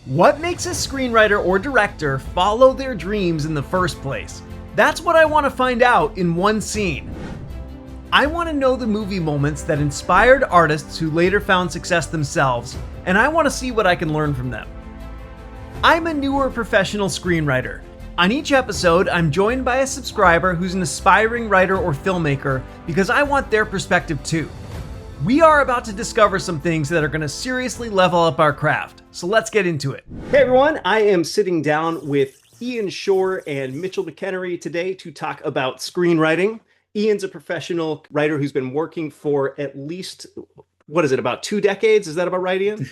What makes a screenwriter or director follow their dreams in the first place? That's what I want to find out in one scene. I want to know the movie moments that inspired artists who later found success themselves, and I want to see what I can learn from them. I'm a newer professional screenwriter. On each episode, I'm joined by a subscriber who's an aspiring writer or filmmaker because I want their perspective too. We are about to discover some things that are going to seriously level up our craft, so let's get into it. Hey everyone, I am sitting down with Ian Shorr and Mitchell McEnery today to talk about screenwriting. Ian's a professional writer who's been working for at least, about 2 decades? Is that about right, Ian?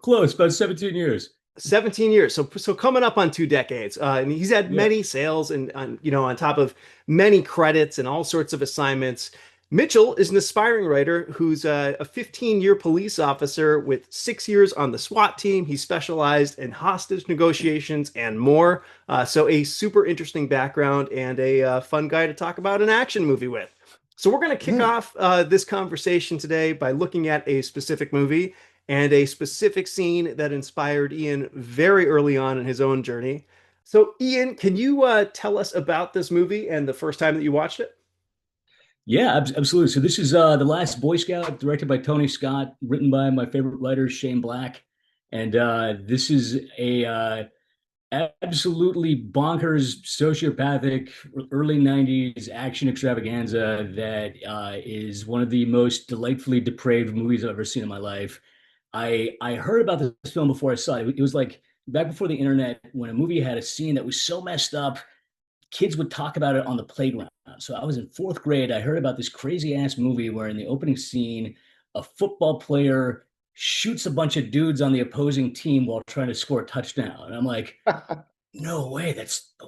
Close, about 17 years. 17 years. So coming up on 2 decades. And he's had many sales and on top of many credits and all sorts of assignments. Mitchell is an aspiring writer who's a 15-year police officer with 6 years on the SWAT team. He specialized in hostage negotiations and more. So a super interesting background and a fun guy to talk about an action movie with. So we're going to kick off this conversation today by looking at a specific movie and a specific scene that inspired Ian very early on in his own journey. So Ian, can you tell us about this movie and the first time that you watched it? Yeah, absolutely. So this is The Last Boy Scout, directed by Tony Scott, written by my favorite writer, Shane Black. And this is a absolutely bonkers, sociopathic, early 90s action extravaganza that is one of the most delightfully depraved movies I've ever seen in my life. I heard about this film before I saw it. It was like back before the internet, when a movie had a scene that was so messed up, kids would talk about it on the playground. So I was in 4th grade. I heard about this crazy ass movie where in the opening scene, a football player shoots a bunch of dudes on the opposing team while trying to score a touchdown. And I'm like, no way.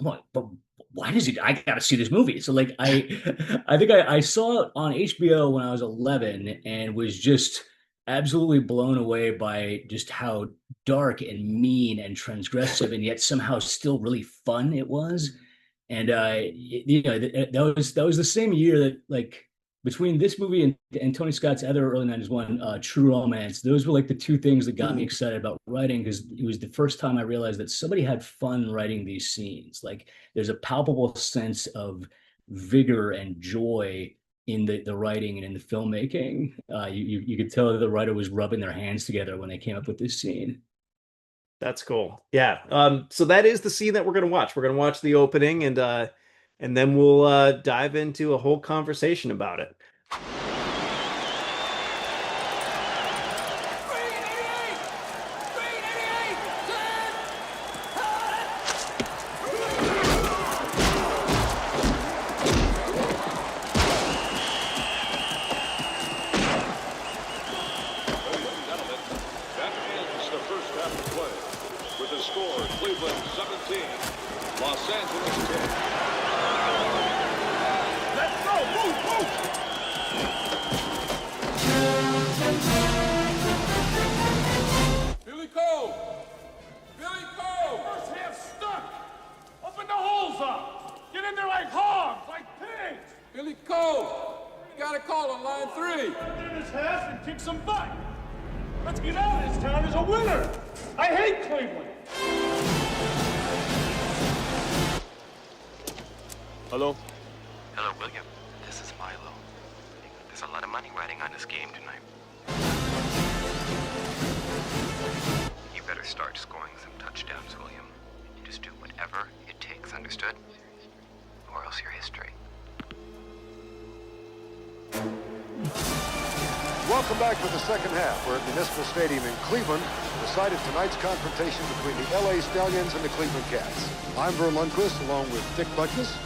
But why does he? I got to see this movie. So like, I think I saw it on HBO when I was 11 and was just absolutely blown away by just how dark and mean and transgressive and yet somehow still really fun it was. And that was the same year that, like, between this movie and Tony Scott's other early 90s one, True Romance, those were like the 2 things that got me excited about writing, because it was the first time I realized that somebody had fun writing these scenes. Like, there's a palpable sense of vigor and joy in the writing and in the filmmaking. You could tell that the writer was rubbing their hands together when they came up with this scene. That's cool. Yeah. So that is the scene that we're going to watch. We're going to watch the opening and then we'll dive into a whole conversation about it. Hello? Hello, William. This is Milo. There's a lot of money riding on this game tonight. You better start scoring some touchdowns, William. Just do whatever it takes, understood? Or else you're history. Welcome back for the second half. We're at Municipal Stadium in Cleveland to decide tonight's confrontation between the LA Stallions and the Cleveland Cats. I'm Vern Lundquist along with Dick Butkus.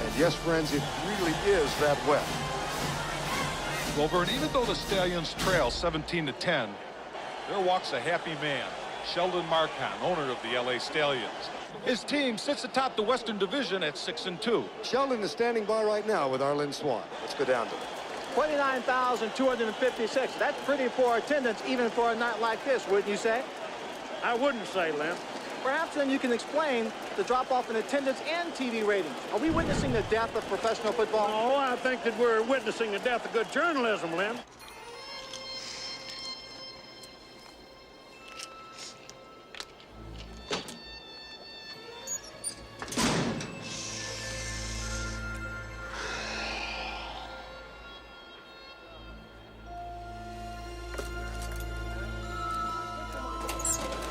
And yes, friends, it really is that wet. Well, Vern, even though the Stallions trail 17-10, there walks a happy man, Sheldon Marcon, owner of the LA Stallions. His team sits atop the Western Division at 6-2. Sheldon is standing by right now with Arlen Swan. Let's go down to it. 29,256. That's pretty poor attendance, even for a night like this, wouldn't you say? I wouldn't say, Lem. Perhaps then you can explain the drop-off in attendance and TV ratings. Are we witnessing the death of professional football? Oh, I think that we're witnessing the death of good journalism, Lem.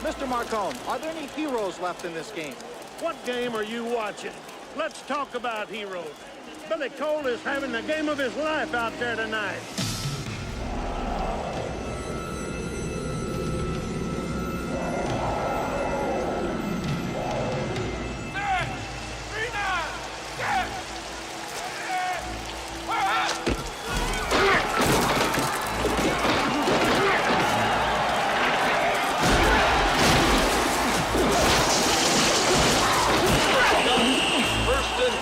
Mr. Marcone, are there any heroes left in this game? What game are you watching? Let's talk about heroes. Billy Cole is having the game of his life out there tonight.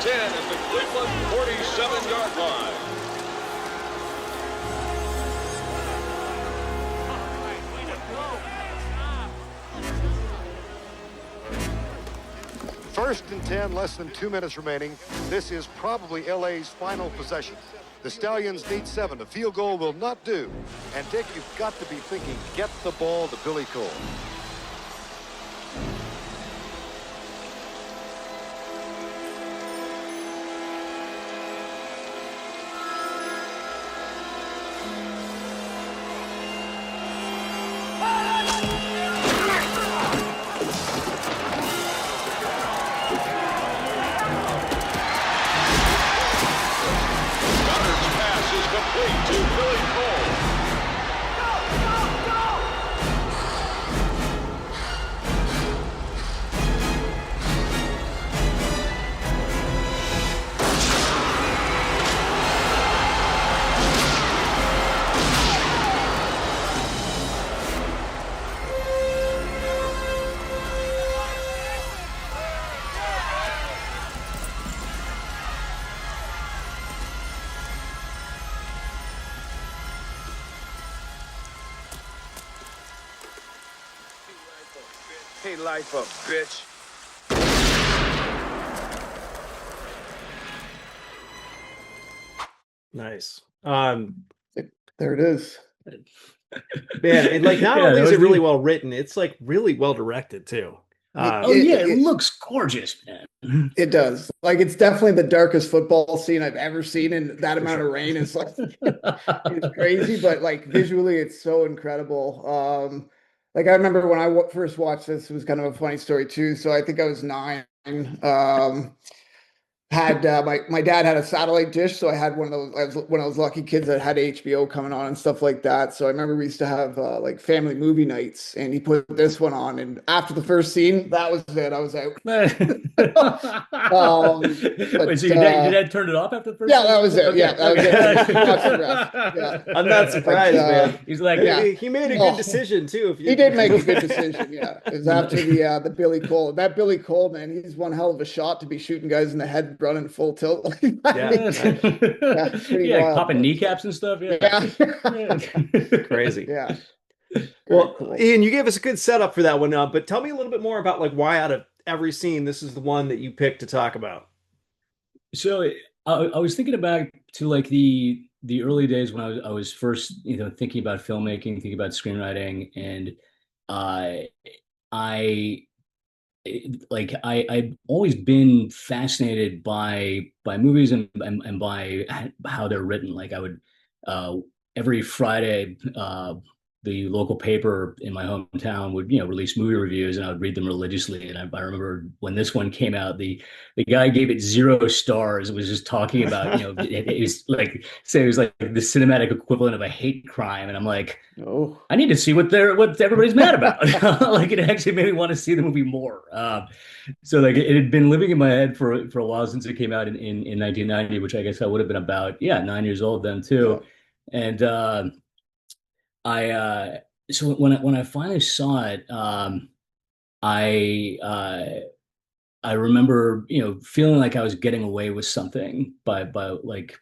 At the Cleveland 47-yard line. First and 10, less than 2 minutes remaining. This is probably LA's final possession. The Stallions need 7. A field goal will not do. And Dick, you've got to be thinking, get the ball to Billy Cole. Hey, life up, bitch. Nice. There it is. Man, and like not Yeah, only that is was it really the- well written, it's like really well directed too. Oh yeah, it looks gorgeous, man. It does. Like, it's definitely the darkest football scene I've ever seen, and that amount of rain is like it's crazy, but like visually it's so incredible. Like, I remember when I first watched this, it was kind of a funny story too. So I think I was 9. Had my dad had a satellite dish, so I had one of those. I was one of those lucky kids that had HBO coming on and stuff like that. So I remember we used to have like family movie nights, and he put this one on. And after the first scene, that was it. I was out. Wait, so your dad turned it off after the first? Yeah, that was it. Okay, Yeah, that was okay. it. Watch the rest. Yeah. I'm not surprised, man. He's like, Yeah. He made a good decision too. If you... He did make a good decision. Yeah, it was after the Billy Cole. That Billy Cole, man, he's one hell of a shot to be shooting guys in the head, running full tilt. Yeah. Pretty yeah, wild. popping kneecaps and stuff. Yeah. Crazy. Yeah. Well, cool. Ian, you gave us a good setup for that one, but tell me a little bit more about like why out of every scene this is the one that you picked to talk about. So I was thinking back to like the early days when I was first thinking about filmmaking, thinking about screenwriting, and I've always been fascinated by movies and by how they're written. Like I would every Friday the local paper in my hometown would release movie reviews, and I would read them religiously. And I remember when this one came out, the guy gave it 0 stars. It was just talking about it was like it was like the cinematic equivalent of a hate crime, and I'm like, Oh, I need to see what everybody's mad about. Like it actually made me want to see the movie more. So like it had been living in my head for a while since it came out in 1990, which I guess I would have been about 9 years old then too. Yeah. And so when I finally saw it, I remember feeling like I was getting away with something by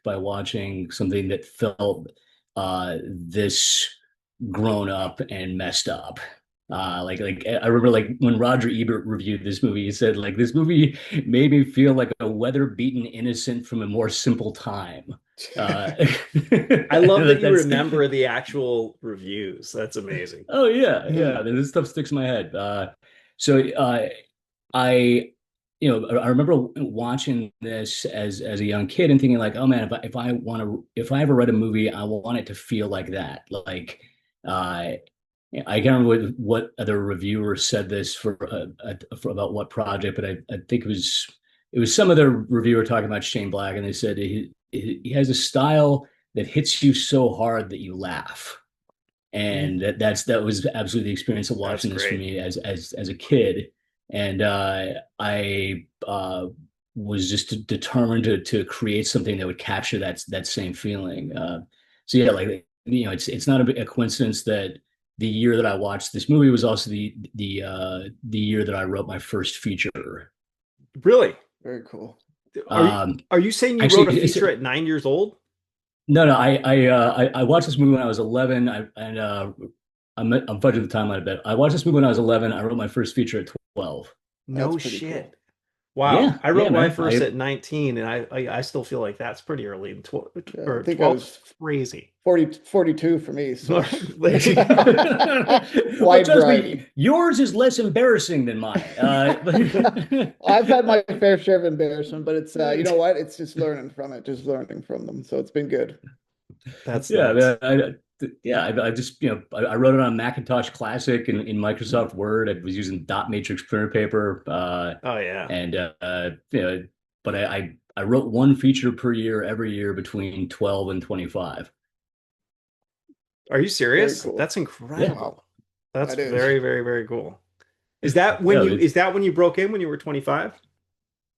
watching something that felt this grown up and messed up. Like I remember like when Roger Ebert reviewed this movie, he said like this movie made me feel like a weather-beaten innocent from a more simple time. I love that you remember the actual reviews. That's amazing. Oh yeah. This stuff sticks in my head. So I remember watching this as a young kid and thinking like, oh man, if I ever read a movie, I want it to feel like that. Like Yeah, I can't remember what other reviewer said this for about what project, but I think it was some other reviewer talking about Shane Black, and they said he has a style that hits you so hard that you laugh, and that was absolutely the experience of That's watching this for great. me as a kid, and I was just determined to create something that would capture that same feeling. So yeah, like it's not a coincidence that the year that I watched this movie was also the year that I wrote my first feature. Really? Very cool. Are you saying you wrote a Actually, feature at 9 years old? no, no. I watched this movie when I was 11. I'm fudging the timeline a bit. I watched this movie when I was 11. I wrote my first feature at 12. No That's pretty shit. cool. Wow. I wrote my man. first at 19, and I still feel like that's pretty early. Yeah, Or I think 12 I was crazy. 42 for me. So Well, wide trust variety. me, yours is less embarrassing than mine. I've had my fair share of embarrassment, but it's you know what? It's just learning from it, just learning from them. So it's been good. That's Yeah, nuts. I just I wrote it on Macintosh Classic in Microsoft Word. I was using dot matrix printer paper, Oh yeah. and but I wrote one feature per year every year between 12 and 25. Are you Very serious? cool. That's incredible. Wow. That's That is. very, very, very cool. Yeah, Is that when you broke in when you were 25?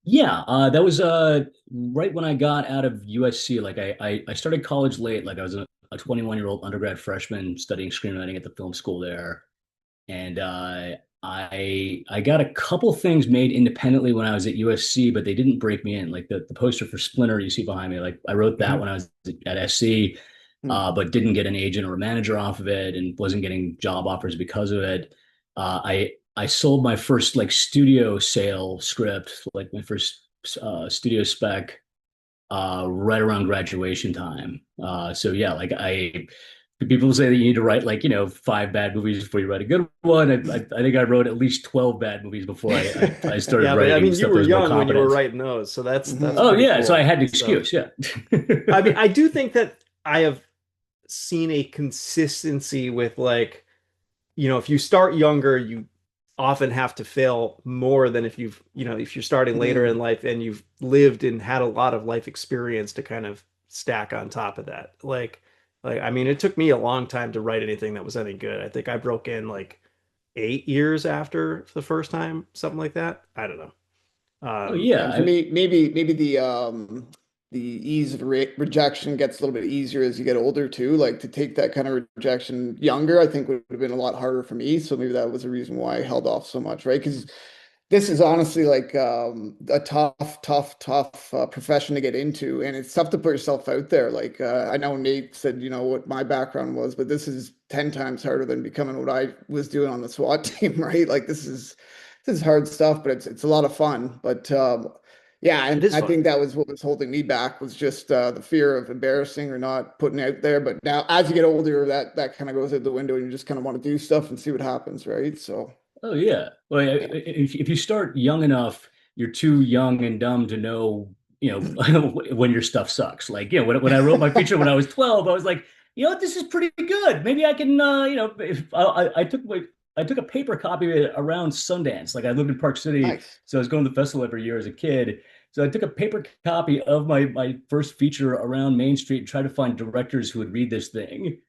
yeah, that was right when I got out of USC. Like I started college late. Like I was a 21-year-old undergrad freshman studying screenwriting at the film school there, and I got a couple things made independently when I was at USC, but they didn't break me in. Like the poster for Splinter you see behind me. Like I wrote that when I was at SC, but didn't get an agent or a manager off of it, and wasn't getting job offers because of it. I sold my first like studio sale script, like my first studio spec, right around graduation time. So yeah, like people say that you need to write like 5 bad movies before you write a good one. I think I wrote at least 12 bad movies before I started Yeah, but I writing mean, you stuff were that was more young when you were competent. writing those, so that's Oh pretty yeah, so I cool. had an So, excuse. Yeah. I mean, I do think that I have seen a consistency with like, if you start younger, you often have to fail more than if you're starting later in life and you've lived and had a lot of life experience to kind of stack on top of that. Like I mean, it took me a long time to write anything that was any good. I think I broke in like 8 years after the first time, something like that. I don't know. Oh And for yeah. me, maybe the ease of rejection gets a little bit easier as you get older too. Like to take that kind of rejection younger, I think would have been a lot harder for me. So maybe that was the reason why I held off so much, right? Because this is honestly like a tough profession to get into, and it's tough to put yourself out there. Like I know Nate said, what my background was, but this is 10 times harder than becoming what I was doing on the SWAT team, right? Like this is hard stuff, but it's a lot of fun. But yeah, It and is I fun. think that was what was holding me back was just the fear of embarrassing or not putting out there. But now, as you get older, that kind of goes out the window, and you just kind of want to do stuff and see what happens, right? So Oh yeah. Well, yeah. if you start young enough, you're too young and dumb to know, when your stuff sucks. Like, when I wrote my feature when I was 12, I was like, what, this is pretty good. Maybe I can, if I took a paper copy of it around Sundance. Like I lived in Park City, Nice. so I was going to the festival every year as a kid. So I took a paper copy of my first feature around Main Street and tried to find directors who would read this thing.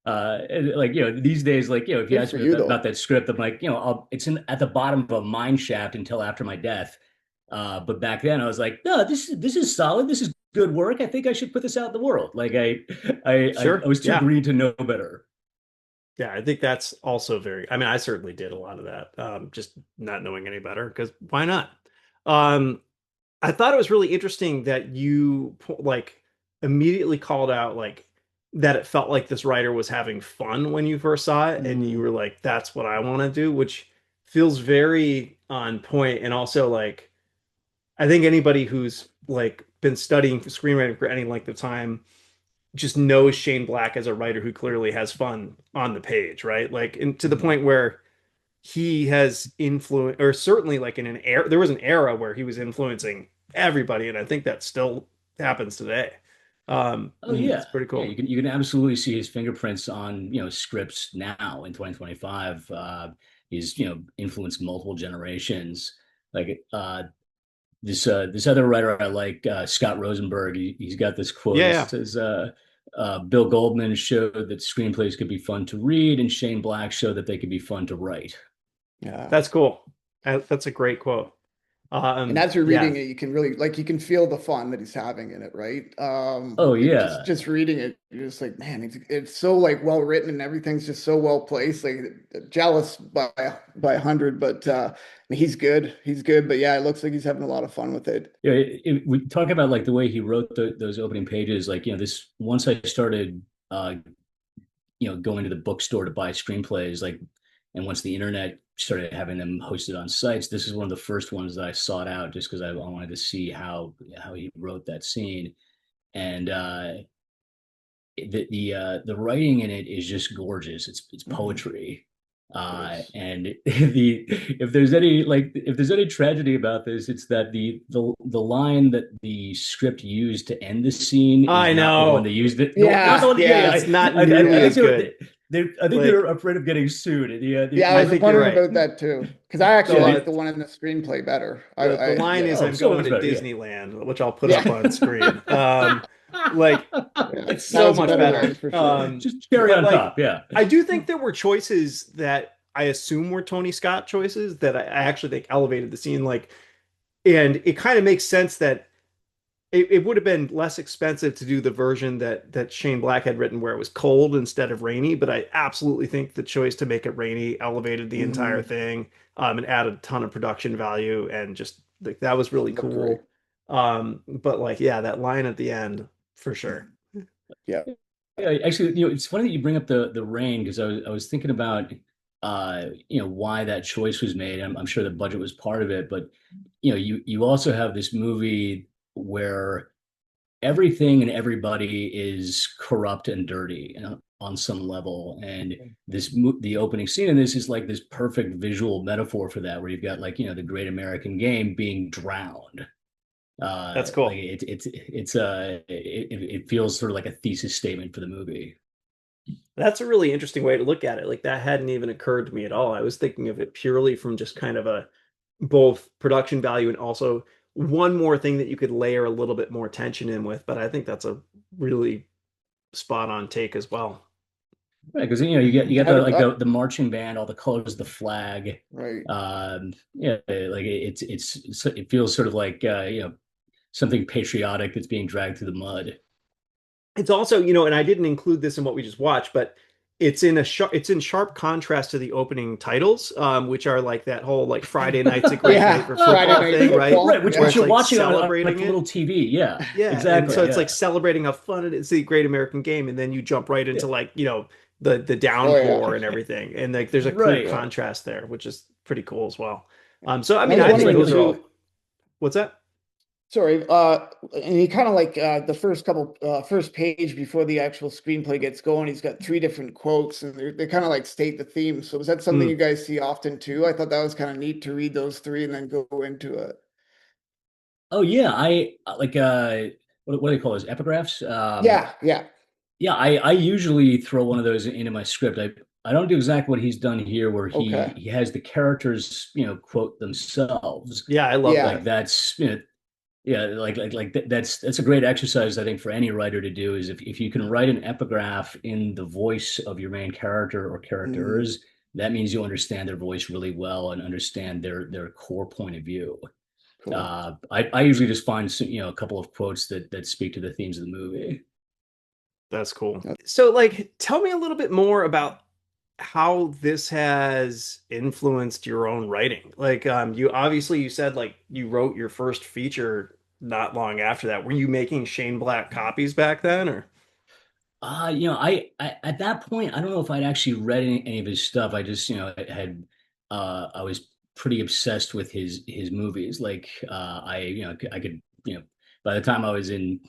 And like these days, like if you Good ask for me you about though. that script, I'm like, it's at the bottom of a mine shaft until after my death. But back then, I was like, no, this is solid. This is good work. I think I should put this out in the world. Like I Sure. was too Yeah. green to know better. Yeah, I think that's also I mean, I certainly did a lot of that, just not knowing any better, because why not? Um, I thought it was really interesting that you like immediately called out like that it felt like this writer was having fun when you first saw it, and you Mm. were like, "That's what I want to do," which feels very on point, and also like I think anybody who's like been studying screenwriting for any length of time just knows Shane Black as a writer who clearly has fun on the page, right? Like, and to the point where he has influenced, or certainly like in an era, there was an era where he was influencing everybody, and I think that still happens today. Oh yeah, It's pretty cool. yeah. You can absolutely see his fingerprints on scripts now in 2025. He's influenced multiple generations. Like this other writer I like, Scott Rosenberg. He's got this quote. It Yeah, says, "Bill Goldman showed that screenplays could be fun to read, and Shane Black showed that they could be fun to write." Yeah. that's cool. That's a great quote. And as you're Yeah. reading it, you can really you can feel the fun that he's having in it, right? Oh and yeah, just reading it, you're just like, man, it's so like well written and everything's just so well placed. Like jealous by 100, but he's good. He's good. But yeah, it looks like he's having a lot of fun with it. yeah. We talk about like the way he wrote those opening pages. Like this once I started, going to the bookstore to buy screenplays, like, and once the internet started having them hosted on sites, this is one of the first ones that I sought out just because I wanted to see how he wrote that scene. And the writing in it is just gorgeous. It's poetry. And if there's any tragedy about this, it's that the line that the script used to end the scene is I not the know. one they used. It's not nearly as good. I think they're afraid of getting sued. Yeah, I was think you're wondering right. about that too, because I actually So, like the one in the screenplay better. The line is, "I'm so going to much better, yeah. Disneyland," which I'll put up Yeah. on screen. Like, it's That so was a much better better. line for sure. Just cherry but, on like, top, yeah. I do think there were choices that I assume were Tony Scott choices that I actually think elevated the scene. Like, and it kind of makes sense that it would have been less expensive to do the version that Shane Black had written where it was cold instead of rainy. But I absolutely think the choice to make it rainy elevated the entire thing, and added a ton of production value, and just like that was really cool. But like, yeah, that line at the end for sure. Yeah. Yeah, actually, it's funny that you bring up the rain because I was thinking about why that choice was made. I'm sure the budget was part of it, but you also have this movie where everything and everybody is corrupt and dirty on some level, and the opening scene in this is like this perfect visual metaphor for that, where you've got like the Great American Game being drowned. That's cool. Like it feels sort of like a thesis statement for the movie. That's a really interesting way to look at it. Like that hadn't even occurred to me at all. I was thinking of it purely from just kind of a both production value and also one more thing that you could layer a little bit more tension in with. But I think that's a really spot on take as well. Right, because you get the marching band, all the colors of the flag. Right. Yeah, like it feels sort of like something patriotic that's being dragged through the mud. It's also, and I didn't include this in what we just watched, but it's in sharp contrast to the opening titles, which are like that whole like Friday night's a great night for football thing, right? Right, which you're like watching celebrating on like a little TV, yeah, exactly. And so it's yeah. like celebrating how fun it is, the Great American Game, and then you jump right into like the downpour and everything, and like there's a clear contrast there, which is pretty cool as well. So I mean, I think those are all. What's that? Sorry, and he kind of like the first page before the actual screenplay gets going, he's got 3 different quotes, and they kind of like state the theme. So is that something you guys see often too? I thought that was kind of neat to read those 3 and then go into it. Oh yeah, I like what do they call those, epigraphs? Yeah. Yeah, I usually throw one of those into my script. I don't do exactly what he's done here, where he has the characters quote themselves. Yeah, I love like that's yeah, that's a great exercise, I think, for any writer to do, is if you can write an epigraph in the voice of your main character or characters, that means you understand their voice really well and understand their core point of view. Cool. I usually just find a couple of quotes that speak to the themes of the movie. That's cool. So like, tell me a little bit more about how this has influenced your own writing. Like, you said like you wrote your first feature not long after that. Were you making Shane Black copies back then, or? I at that point, I don't know if I'd actually read any of his stuff. I just, I was pretty obsessed with his movies. Like, I could, by the time I was in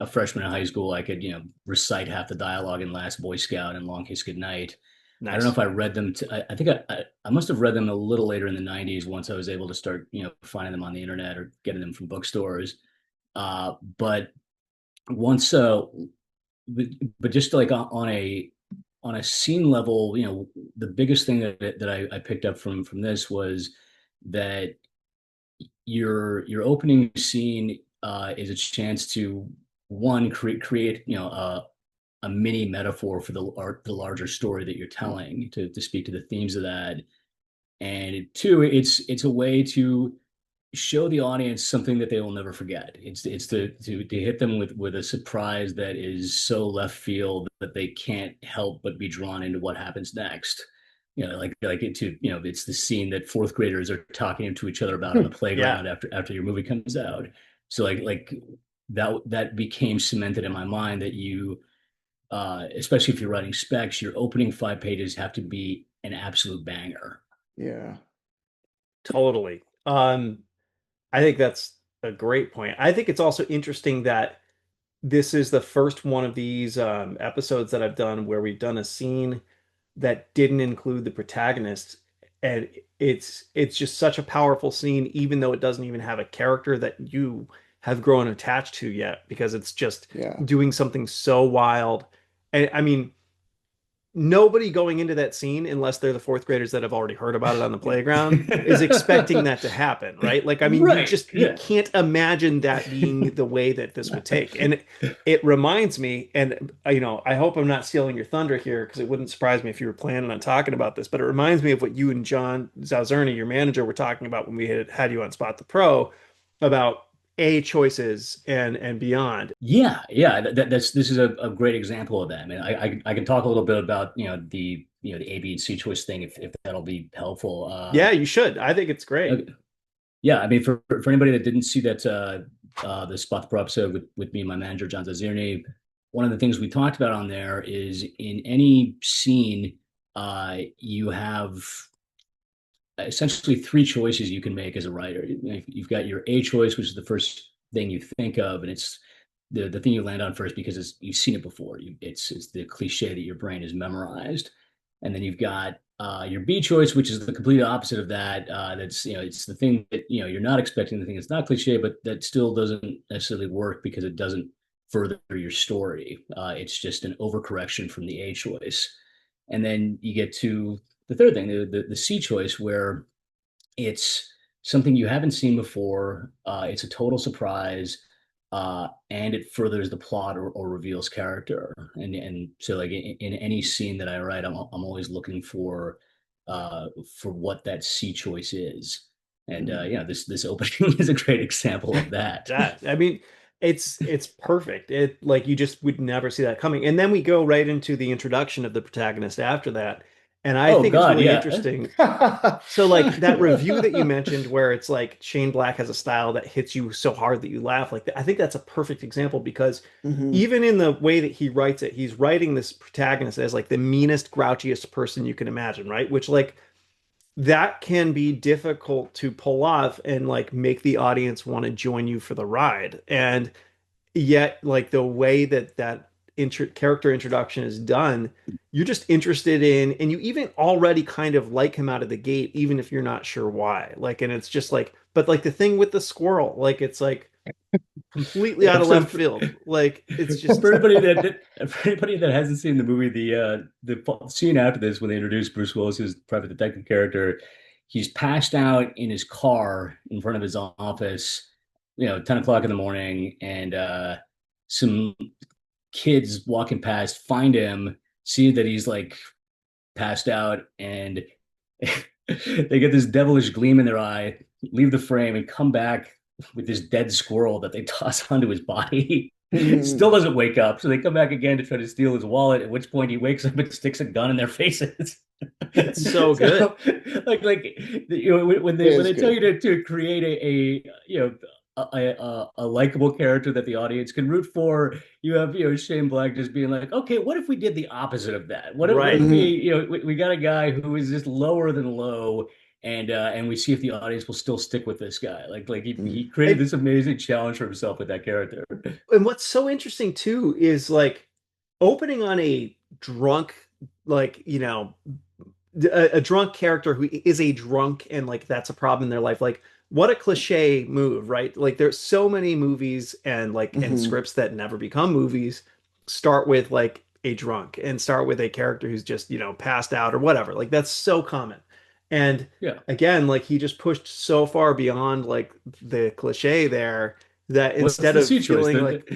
a freshman in high school, I could, recite half the dialogue in Last Boy Scout and Long Kiss Goodnight. Nice. I don't know if I read them. I think I must have read them a little later in the 90s once I was able to start, finding them on the internet or getting them from bookstores. But once but just like on a scene level, the biggest thing that I picked up from this was that your opening scene is a chance to one create a mini metaphor for the larger story that you're telling, to speak to the themes of that, and two, it's a way to show the audience something that they will never forget. It's to hit them with a surprise that is so left field that they can't help but be drawn into what happens next. It's the scene that fourth graders are talking to each other about on the playground after your movie comes out. So like that became cemented in my mind that you, especially if you're writing specs, your opening 5 pages have to be an absolute banger. Yeah. Totally. I think that's a great point. I think it's also interesting that this is the first one of these episodes that I've done where we've done a scene that didn't include the protagonist, and it's just such a powerful scene, even though it doesn't even have a character that you have grown attached to yet, because it's just doing something so wild. And I mean, nobody going into that scene, unless they're the fourth graders that have already heard about it on the playground, is expecting that to happen, right? Like, I mean, you can't imagine that being the way that this would take. And it reminds me, and I hope I'm not stealing your thunder here, because it wouldn't surprise me if you were planning on talking about this, but it reminds me of what you and John Zalzerny, your manager, were talking about when we had you on Spot the Pro, about A choices and beyond. This is a great example of that. I mean, I can talk a little bit about the A, B, and C choice thing if that'll be helpful. Yeah, you should. I think it's great. Okay. Yeah, I mean, for anybody that didn't see that the Spot the Pro episode with me and my manager John Zazirny, one of the things we talked about on there is in any scene, you have essentially 3 choices you can make as a writer. You've got your A choice, which is the first thing you think of, and it's the thing you land on first because you've seen it before. It's the cliche that your brain has memorized. And then you've got your B choice, which is the complete opposite of that. That's it's the thing that you're not expecting, the thing that's not cliche, but that still doesn't necessarily work because it doesn't further your story. It's just an overcorrection from the A choice. And then you get to the third thing, the C choice, where it's something you haven't seen before. It's a total surprise, and it furthers the plot or reveals character. And so, like in any scene that I write, I'm always looking for what that C choice is. And this opening is a great example of that. I mean, it's perfect. It, like, you just would never see that coming. And then we go right into the introduction of the protagonist after that. And I think it's really interesting. So, like, that review that you mentioned where it's like Shane Black has a style that hits you so hard that you laugh, like, I think that's a perfect example, because even in the way that he writes it, he's writing this protagonist as like the meanest, grouchiest person you can imagine, right? Which, like, that can be difficult to pull off and like make the audience want to join you for the ride. And yet, like, the way that character introduction is done, you're just interested in, and you even already kind of like him out of the gate, even if you're not sure why. Like, and it's just like, but like the thing with the squirrel, like, it's like completely out of left field. Like, it's just for anybody that hasn't seen the movie, the scene after this when they introduce Bruce Willis's private detective character, he's passed out in his car in front of his office, 10 o'clock in the morning, and some kids walking past find him, see that he's like passed out, and they get this devilish gleam in their eye, leave the frame, and come back with this dead squirrel that they toss onto his body. Still doesn't wake up, so they come back again to try to steal his wallet, at which point he wakes up and sticks a gun in their faces. It's so good. When they tell you to create a likable character that the audience can root for, you have Shane Black just being like, okay, what if we did the opposite of that? What if we got a guy who is just lower than low, and we see if the audience will still stick with this guy. Like he created this amazing challenge for himself with that character. And what's so interesting too is, like, opening on a drunk, like, a drunk character who is a drunk and like that's a problem in their life. Like what a cliche move, right? Like there's so many movies and like and Mhm. scripts that never become movies start with like a drunk and start with a character who's just, passed out or whatever. Like that's so common. And Yeah. again, like he just pushed so far beyond like the cliche there that What's instead the of C choice? feeling like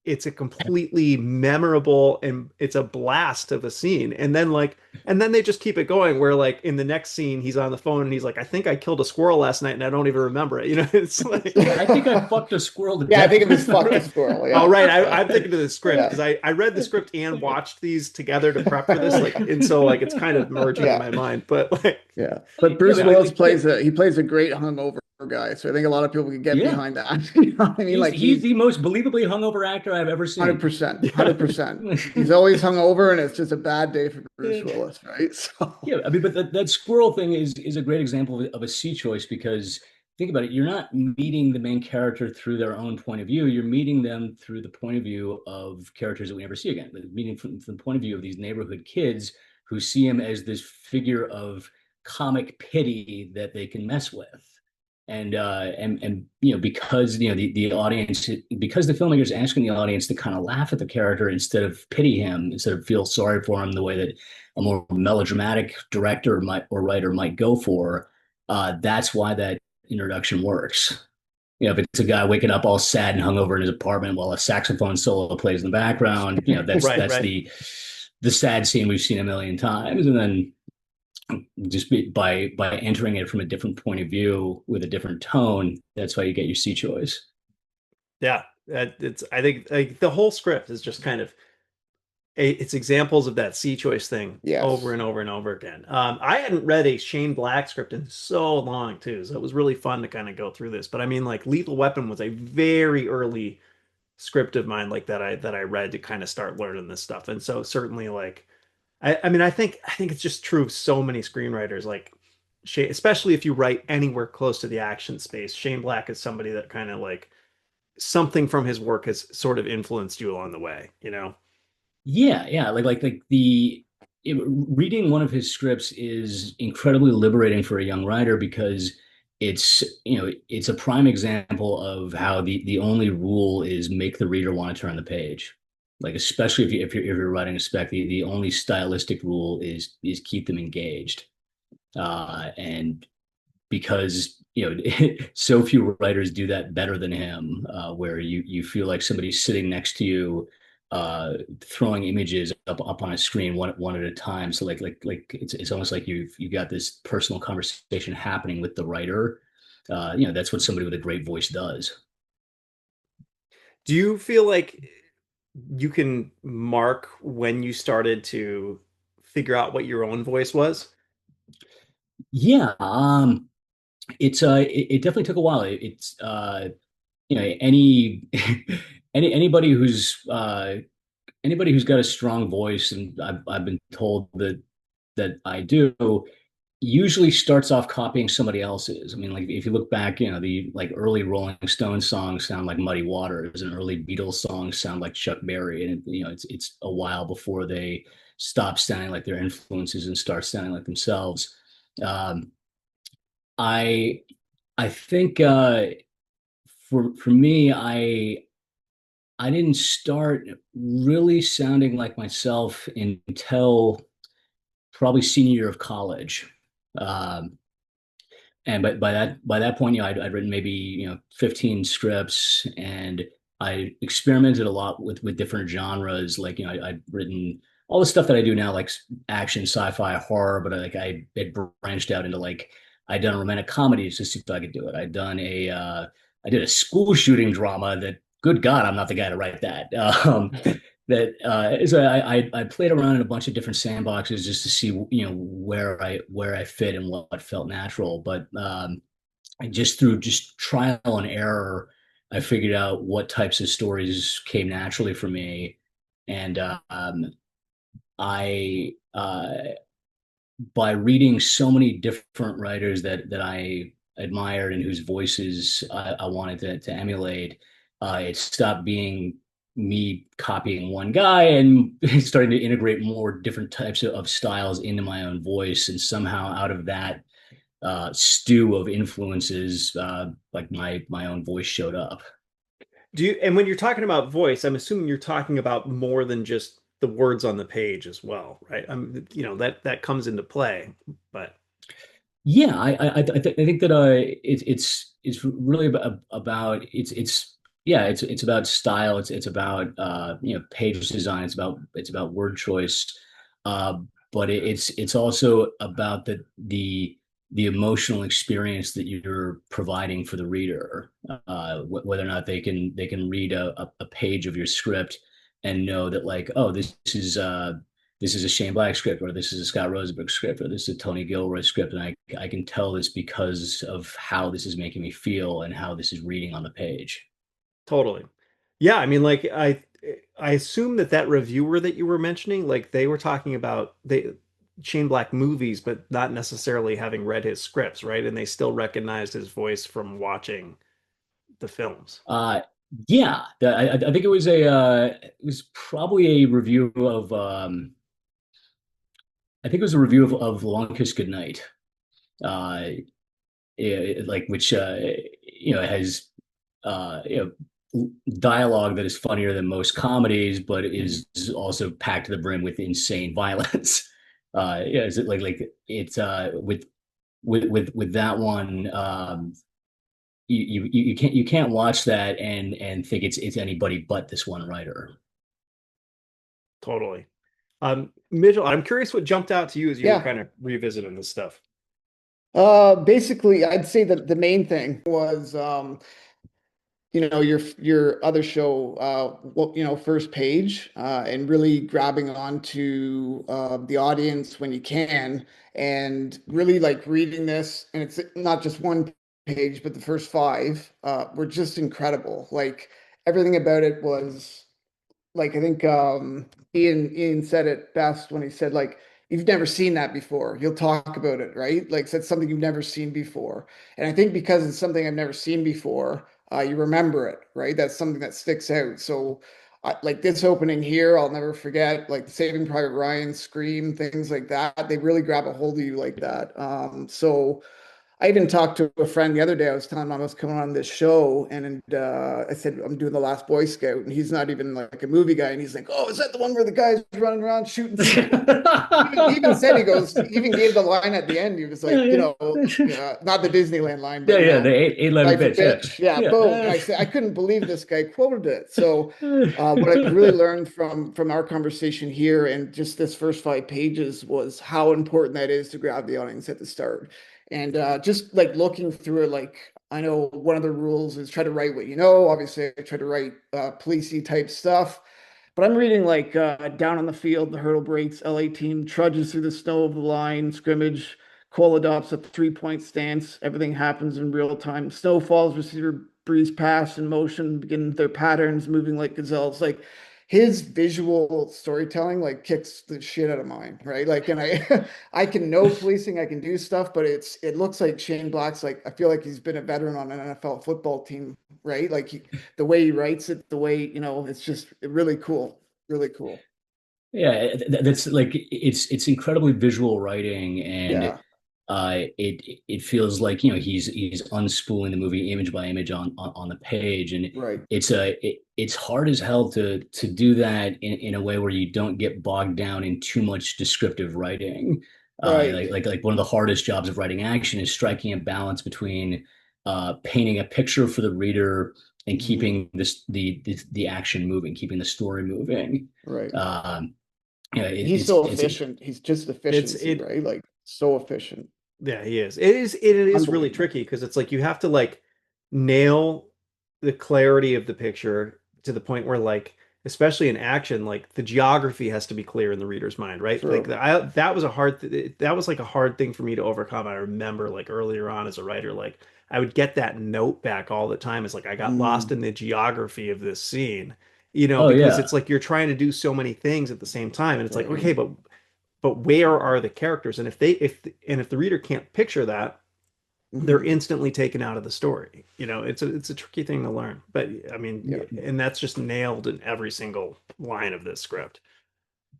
it's a completely memorable and it's a blast of a scene. And then they just keep it going where like in the next scene he's on the phone and he's like, I think I killed a squirrel last night and I don't even remember it. It's like I think I fucked a squirrel to Yeah, I death. think it was fuck the squirrel. Yeah. oh right. I'm thinking of the script Yeah. because I read the script and watched these together to prep for this. Like and so like it's kind of merging in Yeah. my mind. But like Yeah. But Bruce Yeah, but Willis like, plays a great hungover guy. So I think a lot of people can get yeah, behind that. You know what I mean? he's Like he's the most believably hungover actor I've ever seen. 100%, 100%. He's always hungover and it's just a bad day for Bruce Willis, right? So Yeah, I mean, but that squirrel thing is a great example of a C choice because think about it, you're not meeting the main character through their own point of view. You're meeting them through the point of view of characters that we never see again. Like, meeting from the point of view of these neighborhood kids who see him as this figure of comic pity that they can mess with. And because the audience, because the filmmaker is asking the audience to kind of laugh at the character instead of pity him, instead of feel sorry for him the way that a more melodramatic director or writer might go for, that's why that introduction works. If it's a guy waking up all sad and hungover in his apartment while a saxophone solo plays in the background, that's right, that's right. the sad scene we've seen a million times. And then just by entering it from a different point of view with a different tone, that's why you get your C choice. Yeah. It's I think like the whole script is just kind of it's examples of that C choice thing over yes. and over and over again. I hadn't read a Shane Black script in so long too, so it was really fun to kind of go through this. But I mean, like Lethal Weapon was a very early script of mine, like that I read to kind of start learning this stuff. And so certainly, like, I mean, I think it's just true of so many screenwriters, like. Especially if you write anywhere close to the action space, Shane Black is somebody that kind of like something from his work has sort of influenced you along the way, you know? Yeah. Reading one of his scripts is incredibly liberating for a young writer because it's a prime example of how the only rule is make the reader want to turn the page. Like especially if you're writing a spec, the only stylistic rule is keep them engaged. And because so few writers do that better than him, where you feel like somebody's sitting next to you, throwing images up on a screen one at a time. So like it's almost like you've got this personal conversation happening with the writer. That's what somebody with a great voice does. Do you feel like you can mark when you started to figure out what your own voice was? Yeah, it definitely took a while. It's any anybody who's got a strong voice, and I've been told that I do, usually starts off copying somebody else's. I mean, like if you look back, the like early Rolling Stones songs sound like Muddy Waters, and early Beatles songs sound like Chuck Berry, and it's a while before they stop sounding like their influences and start sounding like themselves. Um, I I think for me, I didn't start really sounding like myself until probably senior year of college. Um, and by that point, I'd written maybe 15 scripts, and I experimented a lot with different genres. Like I'd written all the stuff that I do now, like action, sci-fi, horror, but I had branched out into like I'd done romantic comedies to see if I could do it. I did a school shooting drama that, good God, I'm not the guy to write that. So I played around in a bunch of different sandboxes just to see where I fit and what felt natural. But just through just trial and error, I figured out what types of stories came naturally for me, and I by reading so many different writers that I admired and whose voices I wanted to emulate, it stopped being me copying one guy and starting to integrate more different types of styles into my own voice, and somehow out of that stew of influences, like my own voice showed up. And when you're talking about voice, I'm assuming you're talking about more than just the words on the page as well, right? That comes into play, but Yeah, I think that it's really about it's about style. It's about page design. It's about word choice. Uh, but it's also about the emotional experience that you're providing for the reader. Whether or not they can read a page of your script and know that, like, oh, this is a Shane Black script, or this is a Scott Rosenberg script, or this is a Tony Gilroy script, and I can tell this because of how this is making me feel and how this is reading on the page. totally. Yeah, I mean, like I assume that reviewer that you were mentioning, like they were talking about they Shane Black movies, but not necessarily having read his scripts, right? And they still recognized his voice from watching the films. Uh, yeah, I think it was probably a review of I think it was a review of Long Kiss Goodnight, uh, like which has dialogue that is funnier than most comedies, but is also packed to the brim with insane violence. Yeah, is it like it's with that one. You can't watch that and think it's anybody but this one writer. Totally. Mitchell, I'm curious what jumped out to you as you were Yeah. kind of revisiting this stuff. Basically, I'd say that the main thing was, your other show, First Page, and really grabbing onto the audience when you can, and really like reading this, and it's not just one page, but the first five were just incredible. Like everything about it was like I think Ian said it best when he said like you've never seen that before. You'll talk about it, right? Like that's something you've never seen before. And I think because it's something I've never seen before, you remember it, right? That's something that sticks out. So like this opening here, I'll never forget, like Saving Private Ryan, Scream, things like that. They really grab a hold of you like that. So I even talked to a friend the other day. I was telling him I was coming on this show, and I said I'm doing The Last Boy Scout, and he's not even like a movie guy, and he's like, "Oh, is that the one where the guy's running around shooting?" He even said he even gave the line at the end. He was like, not the Disneyland line, but The eight life eleven a bitch. Yeah, boom. And I said I couldn't believe this guy quoted it. So what I really learned from our conversation here and just this first 5 pages was how important that is to grab the audience at the start. And just like looking through it, like I know one of the rules is try to write what you know. Obviously, I try to write policey type stuff, but I'm reading like down on the field, the hurdle breaks, LA team trudges through the snow of the line, scrimmage, Cole adopts a 3-point stance. Everything happens in real time. Snow falls, receiver breeze pass in motion, begin their patterns, moving like gazelles. Like his visual storytelling like kicks the shit out of mine, right? Like, and I can know policing, I can do stuff, but it looks like Shane Black's like I feel like he's been a veteran on an NFL football team, right? Like the way he writes it, the way it's just really cool, really cool. Yeah, that's like it's incredibly visual writing, and Yeah, it feels like he's unspooling the movie image by image on the page, and right. it's hard as hell to do that in a way where you don't get bogged down in too much descriptive writing. Right. Like one of the hardest jobs of writing action is striking a balance between painting a picture for the reader and keeping the action moving, keeping the story moving. Right. It's so efficient. He's just efficiency, it right? Like so efficient. Yeah, he is. It is really Unbelievable. tricky because it's like you have to like nail the clarity of the picture to the point where like especially in action like the geography has to be clear in the reader's mind, right? Like True. that was a that was like a hard thing for me to overcome. I remember like earlier on as a writer like I would get that note back all the time. It's like I got lost in the geography of this scene, Oh because yeah. it's like you're trying to do so many things at the same time and it's like Right. okay, but where are the characters? And if the reader can't picture that, they're instantly taken out of the story. It's a tricky thing to learn, but I mean, Yeah. and that's just nailed in every single line of this script.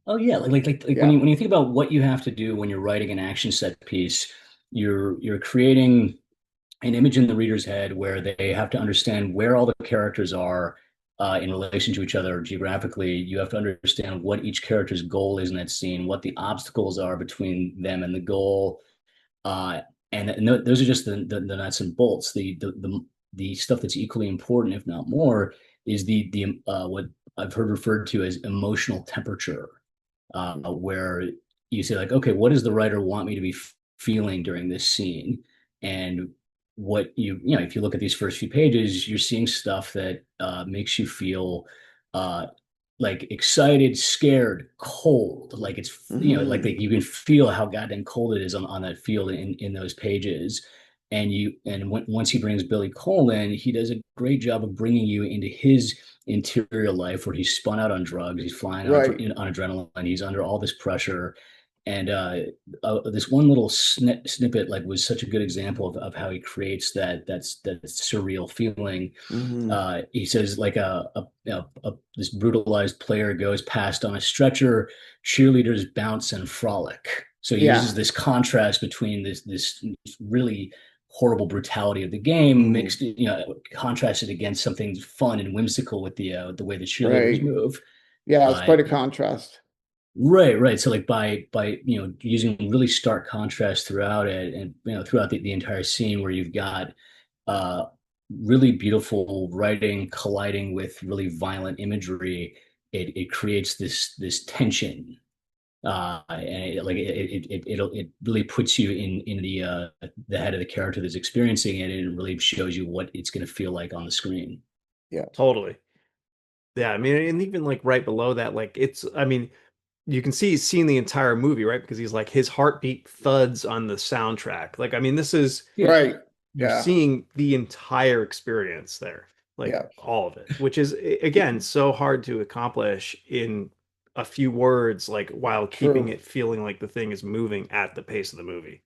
Oh yeah, Yeah. when you think about what you have to do when you're writing an action set piece, you're creating an image in the reader's head where they have to understand where all the characters are in relation to each other geographically. You have to understand what each character's goal is in that scene, what the obstacles are between them and the goal. Uh, and those are just the nuts and bolts. The stuff that's equally important, if not more, is the what I've heard referred to as emotional temperature, where you say like, okay, what does the writer want me to be feeling during this scene? And what if you look at these first few pages, you're seeing stuff that makes you feel like excited, scared, cold. Like it's like you can feel how goddamn cold it is on that field in those pages. Once he brings Billy Cole in, he does a great job of bringing you into his interior life where he's spun out on drugs, he's flying Right. on adrenaline, he's under all this pressure. And this one little snippet like was such a good example of how he creates that surreal feeling. He says like this brutalized player goes past on a stretcher, cheerleaders bounce and frolic. So he uses this contrast between this really horrible brutality of the game mixed, contrasted against something fun and whimsical with the way the cheerleaders move. Yeah, it's quite a contrast. Right. So like by using really stark contrast throughout it, and throughout the entire scene, where you've got really beautiful writing colliding with really violent imagery, it creates this tension, and it really puts you in the head of the character that's experiencing it, and it really shows you what it's going to feel like on the screen. Yeah, totally. Yeah, I mean, and even like right below that, like you can see he's seen the entire movie, right? Because he's like his heartbeat thuds on the soundtrack. Like, I mean, this is right. You're seeing the entire experience there, like all of it, which is again so hard to accomplish in a few words, like while keeping it feeling like the thing is moving at the pace of the movie.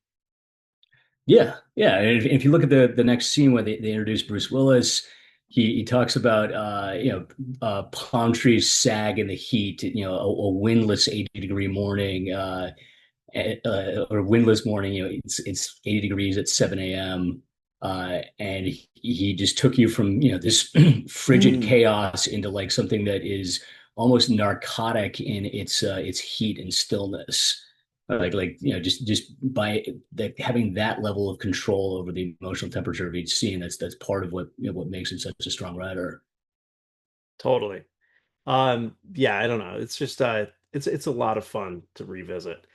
Yeah. And if you look at the next scene where they introduce Bruce Willis, he talks about palm trees sag in the heat, a windless 80-degree morning, or windless morning, it's 80 degrees at 7 a.m. And he just took you from this frigid chaos into like something that is almost narcotic in its heat and stillness. Just by having that level of control over the emotional temperature of each scene, that's part of what makes him such a strong writer. Totally. Yeah, I don't know. It's just it's a lot of fun to revisit.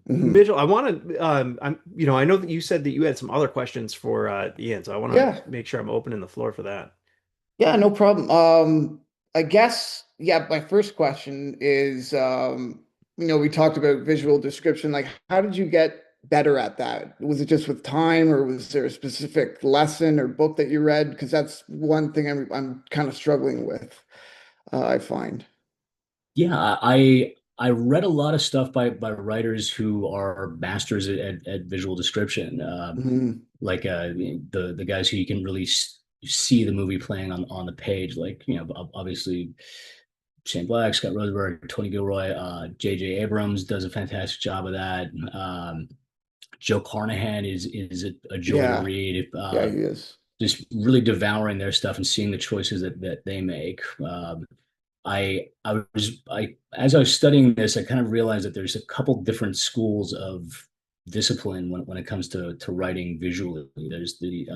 Mitchell, I want to I know that you said that you had some other questions for Ian, so I want to make sure I'm opening the floor for that. Yeah, no problem. I guess my first question is we talked about visual description. Like, how did you get better at that? Was it just with time, or was there a specific lesson or book that you read? Because that's one thing I'm kind of struggling with, I find. Yeah, I read a lot of stuff by writers who are masters at visual description, like the guys who you can really see the movie playing on the page, like obviously Shane Black, Scott Rosenberg, Tony Gilroy, J.J. Abrams does a fantastic job of that. Joe Carnahan is a joy to read. He is. Just really devouring their stuff and seeing the choices that they make. As I was studying this, I kind of realized that there's a couple different schools of discipline when it comes to writing visually. There's the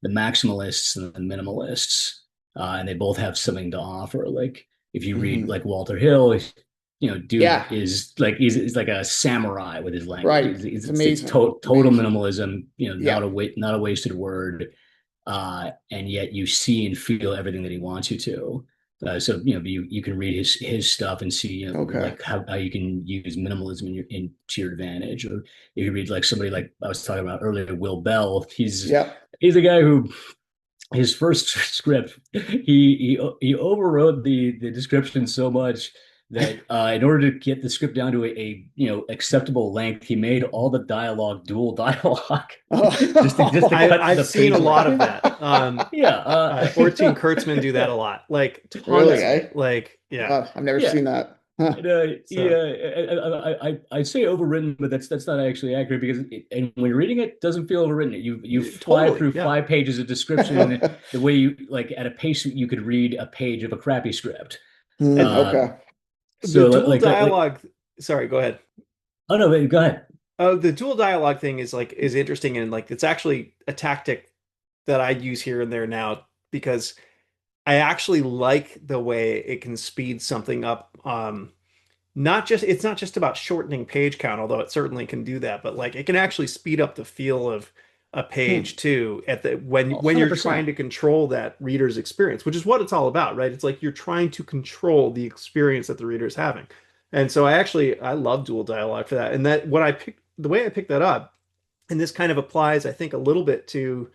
maximalists and the minimalists, and they both have something to offer. Like if you read like Walter Hill, is like he's like a samurai with his language. Right, it's amazing. Total minimalism. Not a wasted word, and yet you see and feel everything that he wants you to. So you can read his stuff and see like how you can use minimalism to your advantage. Or if you read like somebody like I was talking about earlier, Will Bell, he's a guy who his first script he overwrote the description so much that in order to get the script down to a acceptable length, he made all the dialogue dual dialogue. just to cut I've seen a lot of that. Ortine Kurtzman do that a lot. Like tons. Really, eh? Like, yeah. I've never seen that. Huh. I'd say overwritten, but that's not actually accurate because and when you're reading it, doesn't feel overwritten. You fly through 5 pages of description the way you like at a pace you could read a page of a crappy script. Okay. So the dual dialogue. Sorry, go ahead. Oh no, go ahead. The dual dialogue thing is interesting, and like it's actually a tactic that I use here and there now because I actually like the way it can speed something up. It's not just about shortening page count, although it certainly can do that, but like it can actually speed up the feel of a page too when you're trying to control that reader's experience, which is what it's all about, right? It's like you're trying to control the experience that the reader is having. And so I love dual dialogue for that. And the way I picked that up, and this kind of applies, I think, a little bit to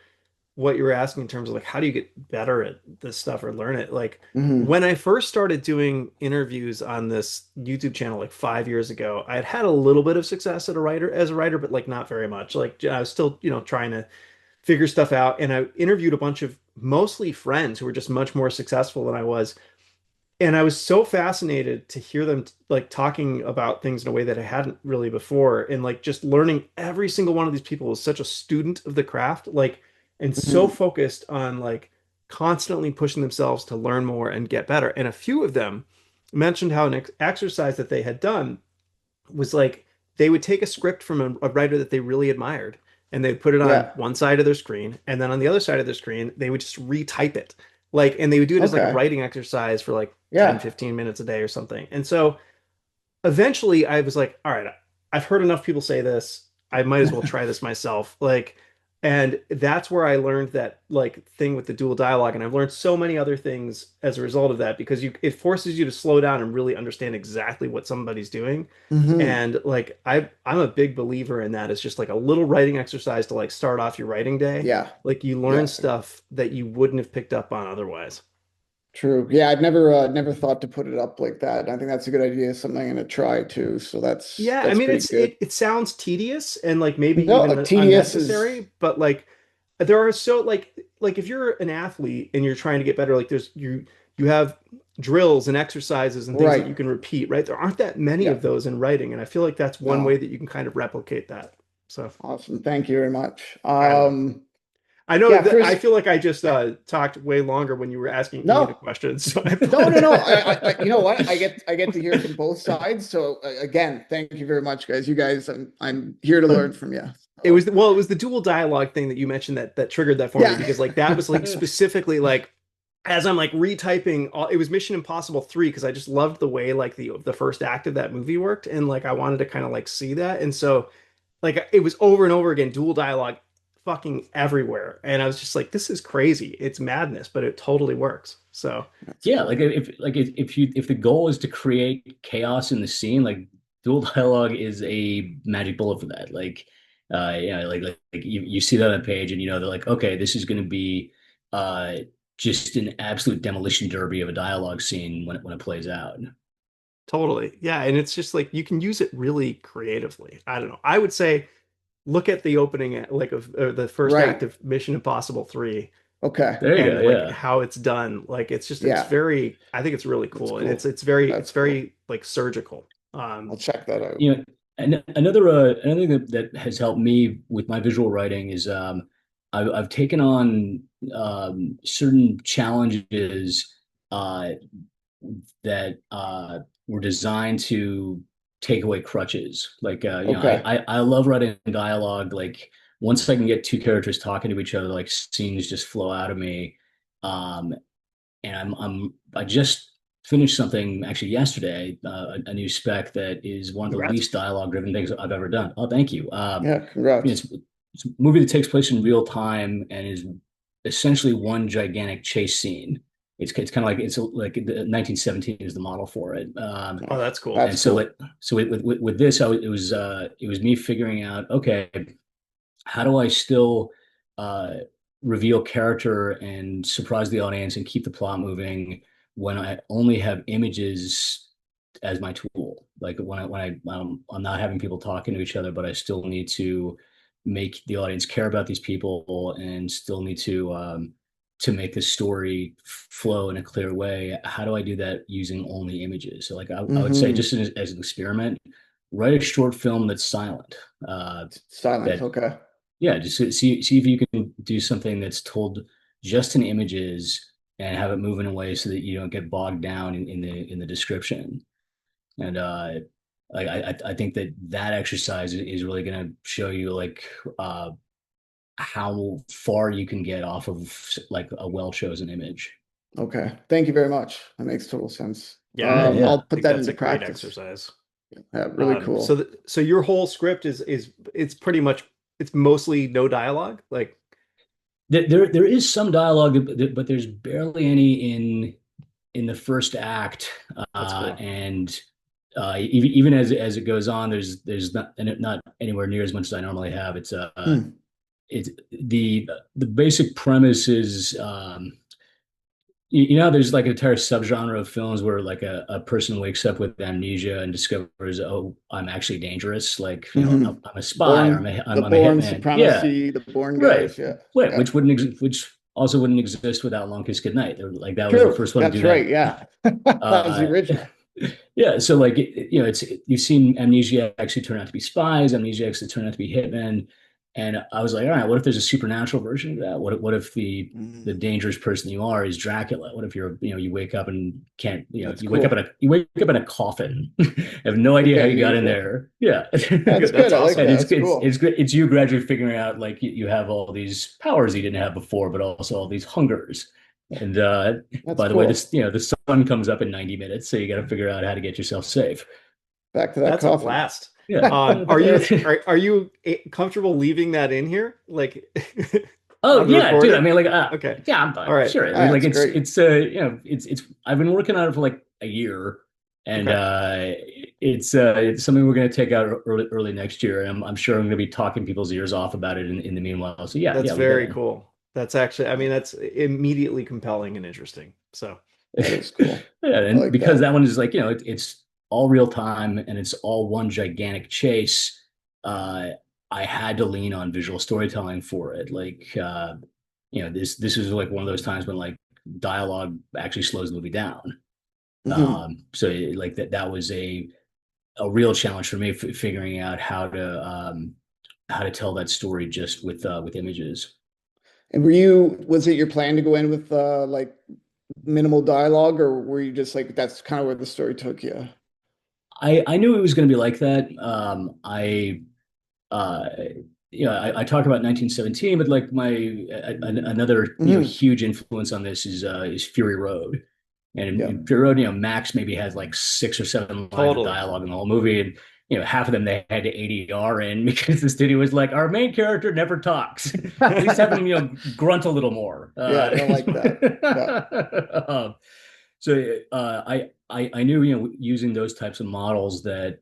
what you were asking in terms of like, how do you get better at this stuff or learn it? Like when I first started doing interviews on this YouTube channel, like 5 years ago, I had a little bit of success as a writer, but like not very much. Like I was still, trying to figure stuff out. And I interviewed a bunch of mostly friends who were just much more successful than I was. And I was so fascinated to hear them like talking about things in a way that I hadn't really before. And like just learning every single one of these people was such a student of the craft, like, and so focused on like constantly pushing themselves to learn more and get better. And a few of them mentioned how an exercise that they had done was like they would take a script from a writer that they really admired and they'd put it on one side of their screen, and then on the other side of their screen they would just retype it, like, and they would do it as like a writing exercise for like 10-15 minutes a day or something. And so eventually I was like, all right, I've heard enough people say this, I might as well try this myself. Like, and that's where I learned that like thing with the dual dialogue. And I've learned so many other things as a result of that, because it forces you to slow down and really understand exactly what somebody's doing. And like, I'm a big believer in that. It's just like a little writing exercise to like start off your writing day. Yeah. Like you learn stuff that you wouldn't have picked up on otherwise. True. Yeah, I've never thought to put it up like that. I think that's a good idea. Something I'm gonna try too. So that's I mean, it sounds tedious and like maybe even tedious unnecessary, but like there are so like if you're an athlete and you're trying to get better, like you have drills and exercises and things that you can repeat, right? There aren't that many of those in writing, and I feel like that's one way that you can kind of replicate that. So awesome. Thank you very much. I know that I feel like I just talked way longer when you were asking me the questions. So no. I you know what? I get to hear from both sides. So again, thank you very much, guys. You guys, I'm here to learn from you. It was the dual dialogue thing that you mentioned that triggered that for me, because like that was like specifically like as I'm like retyping it was Mission Impossible 3, because I just loved the way like the first act of that movie worked, and like I wanted to kind of like see that, and so like it was over and over again dual dialogue fucking everywhere, and I was just like, this is crazy, it's madness, but it totally works. So yeah, like if the goal is to create chaos in the scene, like dual dialogue is a magic bullet for that. Like like you see that on a page and they're like, okay, this is going to be just an absolute demolition derby of a dialogue scene when it plays out. Totally. Yeah, and it's just like you can use it really creatively. I don't know, I would say look at the opening like of the first act of Mission Impossible 3. Okay. There you go. Like how it's done. Like it's just it's very, I think it's really cool. And it's very like surgical. I'll check that out. And another thing that has helped me with my visual writing is I've taken on certain challenges that were designed to take away crutches. Like I love writing dialogue. Like once I can get two characters talking to each other, like scenes just flow out of me. And I just finished something actually yesterday, a new spec that is one of the least dialogue driven things I've ever done. Oh, thank you. Congrats. It's a movie that takes place in real time and is essentially one gigantic chase scene. It's kind of like the 1917 is the model for it. Oh, that's cool. And so with this, it was me figuring out, okay, how do I still reveal character and surprise the audience and keep the plot moving when I only have images as my tool. Like I'm not having people talking to each other, but I still need to make the audience care about these people, and still need to make the story flow in a clear way. How do I do that using only images? So like I would say, just as an experiment, write a short film that's silent. Silent, okay. Yeah, just see if you can do something that's told just in images, and have it move in a way so that you don't get bogged down in the description. And I think that exercise is really going to show you like how far you can get off of like a well-chosen image. Okay, thank you very much. That makes total sense. Yeah, I'll put that that's into a great practice. exercise. Yeah, really cool. So your whole script is it's pretty much, it's mostly no dialogue. Like there is some dialogue, but there's barely any in the first act, cool. and even as it goes on, there's not anywhere near as much as I normally have. It's the basic premise is, there's like an entire subgenre of films where like a person wakes up with amnesia and discovers, oh, I'm actually dangerous. Like, I'm a spy, or I'm a hitman. Supremacy, the Bourne guys, yeah. Right, yeah. Which also wouldn't exist without Long Kiss Goodnight. Like that was the first one to do that. That's right, yeah. That was the original. Yeah, so like you've seen amnesiacs who turn out to be spies, amnesiacs that turn out to be hitmen, and I was like, all right, what if there's a supernatural version of that? What if the dangerous person you are is Dracula? What if you wake up and can't, wake up in a coffin, have no idea how you got in there? Yeah, that's good. I like that. It's you gradually figuring out like you have all these powers you didn't have before, but also all these hungers. And by the way, the sun comes up in 90 minutes, so you got to figure out how to get yourself safe. Back to that. That's coffin. A blast. Yeah. Are you comfortable leaving that in here? Like, oh yeah, dude. I mean, like, okay, yeah, I'm fine. All right, sure. All right, like it's I've been working on it for like a year, and it's something we're going to take out early next year, and I'm sure I'm going to be talking people's ears off about it in the meanwhile. So yeah, that's very cool. That's actually, I mean, that's immediately compelling and interesting. So that is cool. Yeah, and like because that one is like, it's all real time and it's all one gigantic chase. I had to lean on visual storytelling for it. Like, this is like one of those times when like dialogue actually slows the movie down. So like that was a real challenge for me, figuring out how to tell that story just with images. And was it your plan to go in with like minimal dialogue, or were you just like, that's kind of where the story took you? I knew it was going to be like that. I talk about 1917, but like another huge influence on this is Fury Road. And in Fury Road, Max maybe has like 6 or 7 lines of dialogue in the whole movie, and half of them they had to ADR in because the studio was like, our main character never talks. At least have him, grunt a little more. I don't like that. So I knew, using those types of models that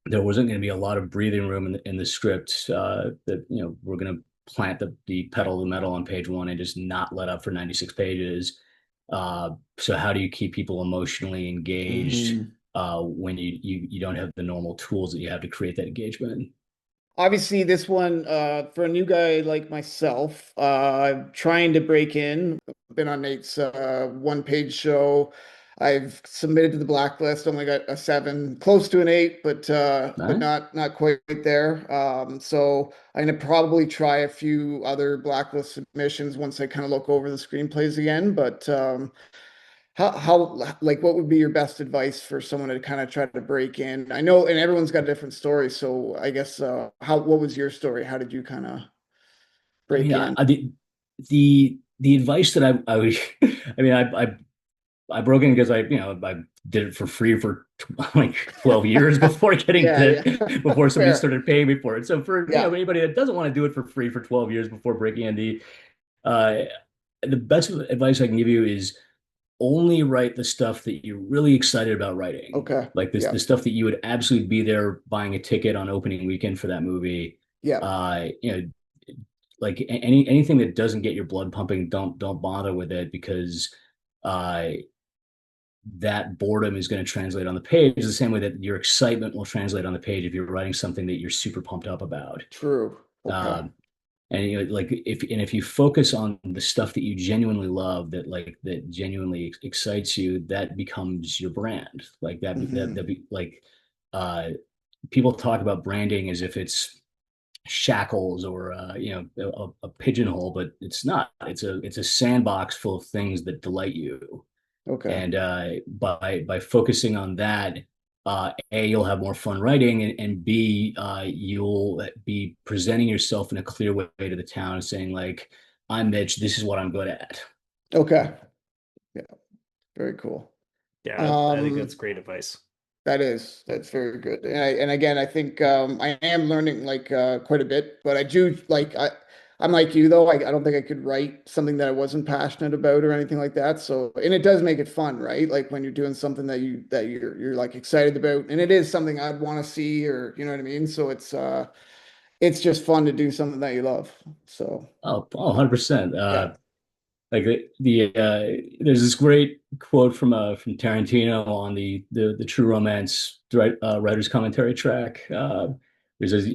there wasn't going to be a lot of breathing room in the script. That we're going to plant the pedal to the metal on page 1 and just not let up for 96 pages. So how do you keep people emotionally engaged when you don't have the normal tools that you have to create that engagement? Obviously, this one, for a new guy like myself, trying to break in, been on Nate's 1-page show. I've submitted to the blacklist, only got a 7, close to an 8, but not quite there. So I'm gonna probably try a few other blacklist submissions once I kind of look over the screenplays again. But how like, what would be your best advice for someone to kind of try to break in? I know, and everyone's got a different story, so I guess what was your story? How did you kind of break in? The advice that I would, I mean, I broke in because I did it for free for like 12 years before getting before somebody started paying me for it. So for anybody that doesn't want to do it for free for 12 years before breaking in, the best advice I can give you is only write the stuff that you're really excited about writing. Okay. Like the stuff that you would absolutely be there buying a ticket on opening weekend for that movie. Yeah. Like anything that doesn't get your blood pumping, don't bother with it, because that boredom is going to translate on the page the same way that your excitement will translate on the page if you're writing something that you're super pumped up about. True. Okay. And like if you focus on the stuff that you genuinely love, that genuinely excites you, that becomes your brand. Like that be like people talk about branding as if it's shackles or a pigeonhole, but it's not. It's a sandbox full of things that delight you. Okay. And by focusing on that, A, you'll have more fun writing, and B, you'll be presenting yourself in a clear way to the town and saying, like, I'm Mitch, this is what I'm good at. Okay. Yeah. Very cool. Yeah, I think that's great advice. That's very good. And again, I think I am learning like quite a bit, but I do like I'm like you though. I don't think I could write something that I wasn't passionate about or anything like that. So, and it does make it fun, right? Like when you're doing something that you're like excited about, and it is something I'd want to see, or you know what I mean? So it's just fun to do something that you love. So 100%. Yeah. Like there's this great quote from Tarantino on the True Romance writer's commentary track. There's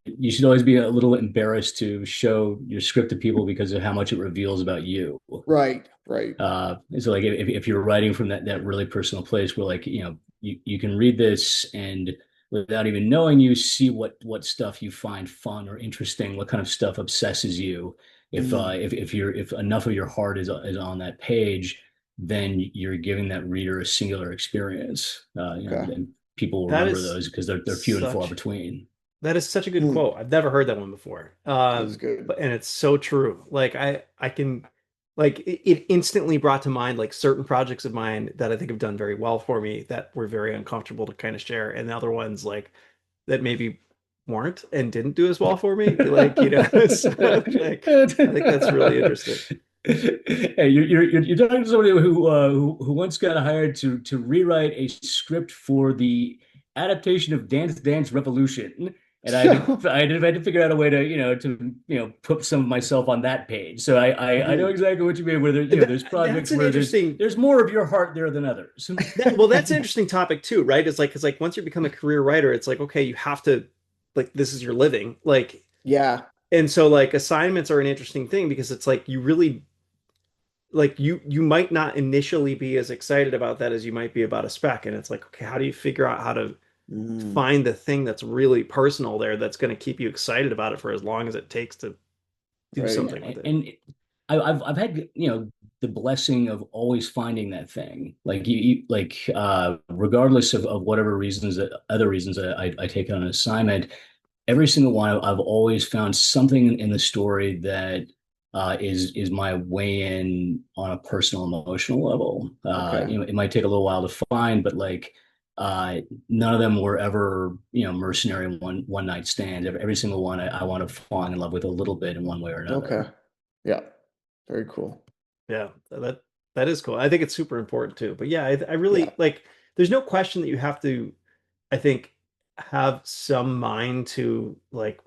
you should always be a little embarrassed to show your script to people because of how much it reveals about you. Right. So like if you're writing from that really personal place where like you can read this and without even knowing you see what stuff you find fun or interesting, what kind of stuff obsesses you. If enough of your heart is on that page, then you're giving that reader a singular experience. And people will remember those because they're few and far between. That is such a good quote. I've never heard that one before. That's good. And it's so true. Like I can, like it instantly brought to mind like certain projects of mine that I think have done very well for me that were very uncomfortable to kind of share, and the other ones like that maybe weren't and didn't do as well for me. Like so, like, I think that's really interesting. Hey, you're talking to somebody who once got hired to rewrite a script for the adaptation of Dance Dance Revolution, and I had to figure out a way to put some of myself on that page. So I know exactly what you mean. Where there's projects where there's more of your heart there than others. Well, that's an interesting topic too, right? It's like once you become a career writer, it's like okay, you have to like this is your living, like yeah. And so like assignments are an interesting thing because it's like you really like you might not initially be as excited about that as you might be about a spec, and it's like okay, how do you figure out how to find the thing that's really personal there that's going to keep you excited about it for as long as it takes to do something with it. And I've had the blessing of always finding that thing, like regardless of whatever other reasons I take on an assignment, every single one I've always found something in the story that is my way in on a personal emotional level. It might take a little while to find, but like none of them were ever mercenary one night stands. Every single one I want to fall in love with a little bit in one way or another. Okay. Yeah. Very cool. Yeah, that is cool. I think it's super important too. But yeah, I really like there's no question that you have to, I think, have some mind to like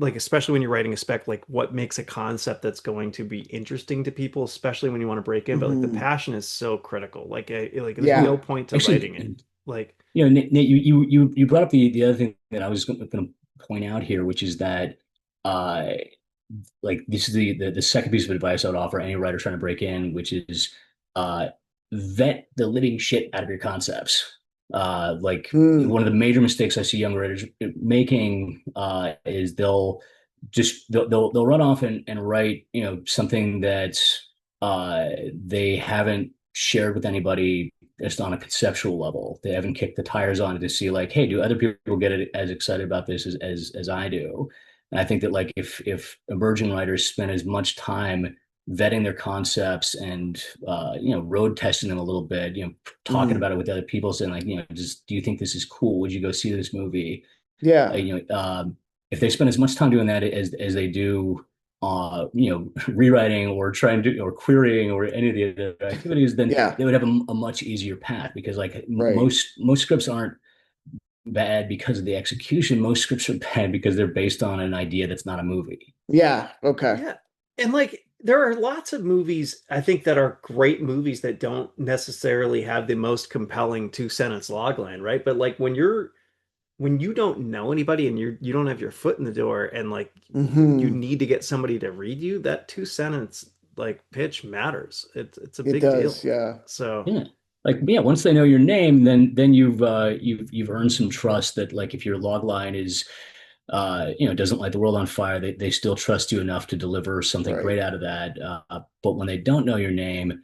especially when you're writing a spec, like what makes a concept that's going to be interesting to people, especially when you want to break in. But like the passion is so critical. Like there's no point to writing it. Like Nate, you brought up the other thing that I was going to point out here, which is that like this is the second piece of advice I would offer any writer trying to break in, which is vet the living shit out of your concepts. One of the major mistakes I see young writers making is they'll run off and write something that they haven't shared with anybody just on a conceptual level. They haven't kicked the tires on it to see like, hey, do other people get it as excited about this as I do? And I think that like if emerging writers spend as much time vetting their concepts and road testing them a little bit, talking about it with other people, saying like, just do you think this is cool? Would you go see this movie? Yeah. If they spend as much time doing that as they do rewriting or trying to or querying or any of the other activities, then they would have a much easier path, because like most scripts aren't bad because of the execution. Most scripts are bad because they're based on an idea that's not a movie. Yeah. Okay. Yeah. And like there are lots of movies I think that are great movies that don't necessarily have the most compelling two-sentence logline, right? But like when you don't know anybody and you don't have your foot in the door and like you Hmm. need to get somebody to read you, that two-sentence like pitch matters. It's a It big does, deal. yeah. So Yeah. Like, yeah, once they know your name, then you've earned some trust that, like, if your log line is doesn't light the world on fire, they still trust you enough to deliver something Right. great out of that. But when they don't know your name,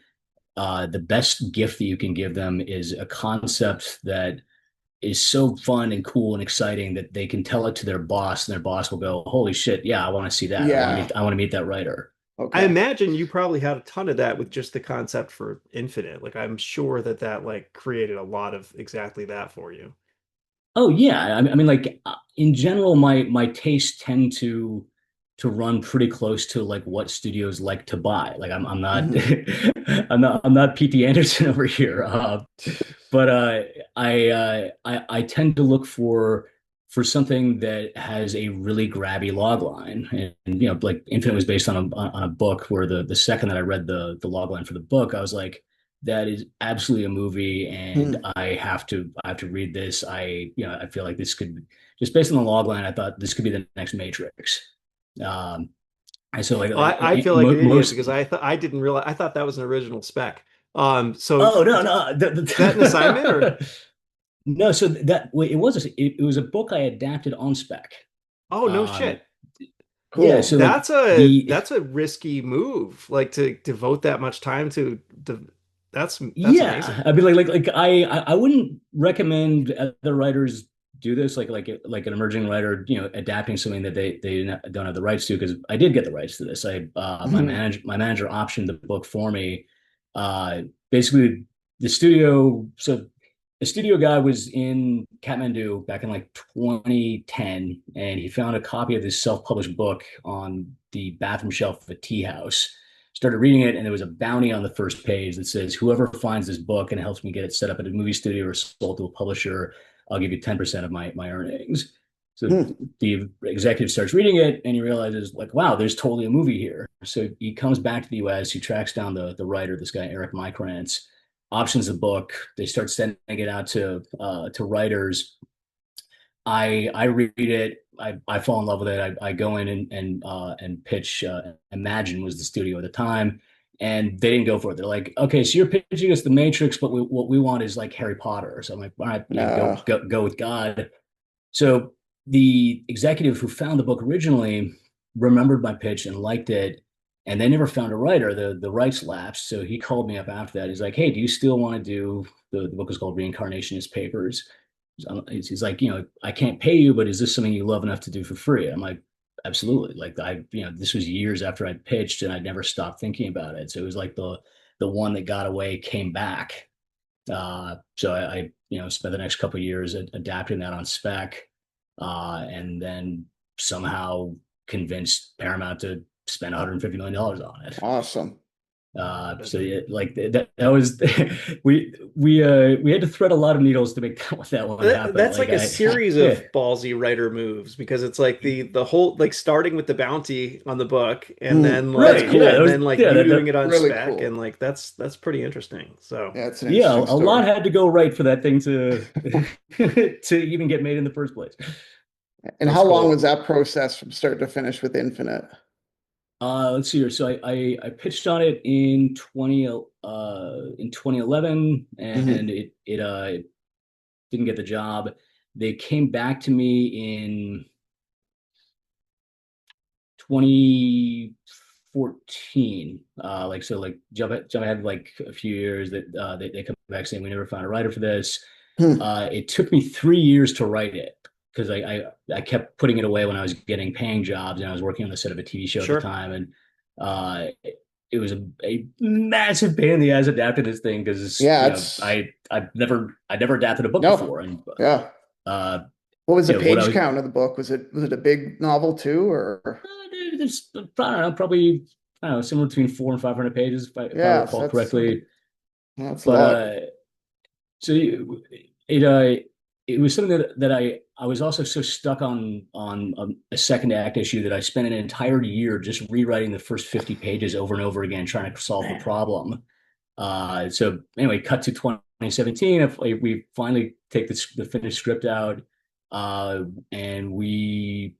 the best gift that you can give them is a concept that is so fun and cool and exciting that they can tell it to their boss, and their boss will go, "Holy shit, yeah, I want to see that. Yeah. I want to meet that writer." I Okay. imagine you probably had a ton of that with just the concept for Infinite. Like I'm sure that like created a lot of exactly that for you. Oh yeah, I mean, like, in general, my tastes tend to run pretty close to like what studios like to buy. Like, I'm not Mhm. I'm not P.T. Anderson over here. But I tend to look for something that has a really grabby log line, and like Infinite was based on a book where the second that I read the log line for the book, I was like, that is absolutely a movie, and Hmm. I have to read this. I feel like this could, just based on the log line, I thought this could be the next Matrix. Um, and so, Well, I feel like an idiot because I didn't realize I thought that was an original spec. So Oh no, no, is that an assignment or no. So that it was a book I adapted on spec. oh no Um, shit. yeah, Cool. so like the That's a risky move. Like to devote that much time to that's amazing. yeah, I mean, I wouldn't recommend other writers do this, like an emerging writer, adapting something that they don't have the rights to, because I did get the rights to this. I Mhm. my manager optioned the book for me. Basically, the studio so the studio guy was in Kathmandu back in like 2010, and he found a copy of this self-published book on the bathroom shelf of a tea house. Started reading it, and there was a bounty on the first page that says, "Whoever finds this book and helps me get it set up at a movie studio or sold to a publisher, I'll give you 10% of my earnings." So Hmm. the executive starts reading it, and he realizes, like, wow, there's totally a movie here. So he comes back to the U.S. He tracks down the writer, this guy Eric Mykrantz, options the book. They start sending it out to writers. I read it. I fall in love with it. I go in and pitch. Imagine was the studio at the time, and they didn't go for it. They're like, okay, so you're pitching us The Matrix, but what we want is like Harry Potter. So I'm like, all right, Uh, go with God. So the executive who found the book originally remembered my pitch and liked it, and they never found a writer. The rights lapsed, so he called me up after that. He's like, "Hey, do you still want to do the book is called Reincarnationist Papers?" He's like, "I can't pay you, but is this something you love enough to do for free?" I'm like, "Absolutely." Like, this was years after I pitched, and I never stopped thinking about it. So it was like the one that got away came back. So I spent the next couple of years adapting that on spec, and then somehow convinced Paramount to spend $150 million on it. awesome. So yeah, like that was we had to thread a lot of needles to make that one happen. That's Like like a I series yeah. of ballsy writer moves because it's like the whole like starting with the bounty on the book and Hmm. then That's like cool. Yeah. That was like yeah you that, doing that it on Really spec cool. and like that's pretty interesting. So Yeah, it's an yeah, interesting a lot story. had to go right for that thing to to even get made in the first place. And that's how long cool. was that process from start to finish with Infinite? Let's see here. So I pitched on it in 2011, Hmm. and it didn't get the job. They came back to me in 2014. Jump ahead like a few years, that they come back saying we never found a writer for this. Hmm. It took me 3 years to write it because I kept putting it away when I was getting paying jobs, and I was working on the set of a TV show at the Sure. time, and it was a massive pain in the ass adapting this thing because Yeah, it's I never adapted a book no. before, and Yeah. uh, What was the what I page was count of the book? Was it a big novel too, or there's I don't know, probably, I don't know, somewhere between 400 and 500 pages if I yeah, so recall that's correctly. that's a But lot. so it it was something that I was also so stuck on a second act issue that I spent an entire year just rewriting the first 50 pages over and over again, trying to solve the problem. So anyway, cut to 2017. If we finally take the finished script out, and we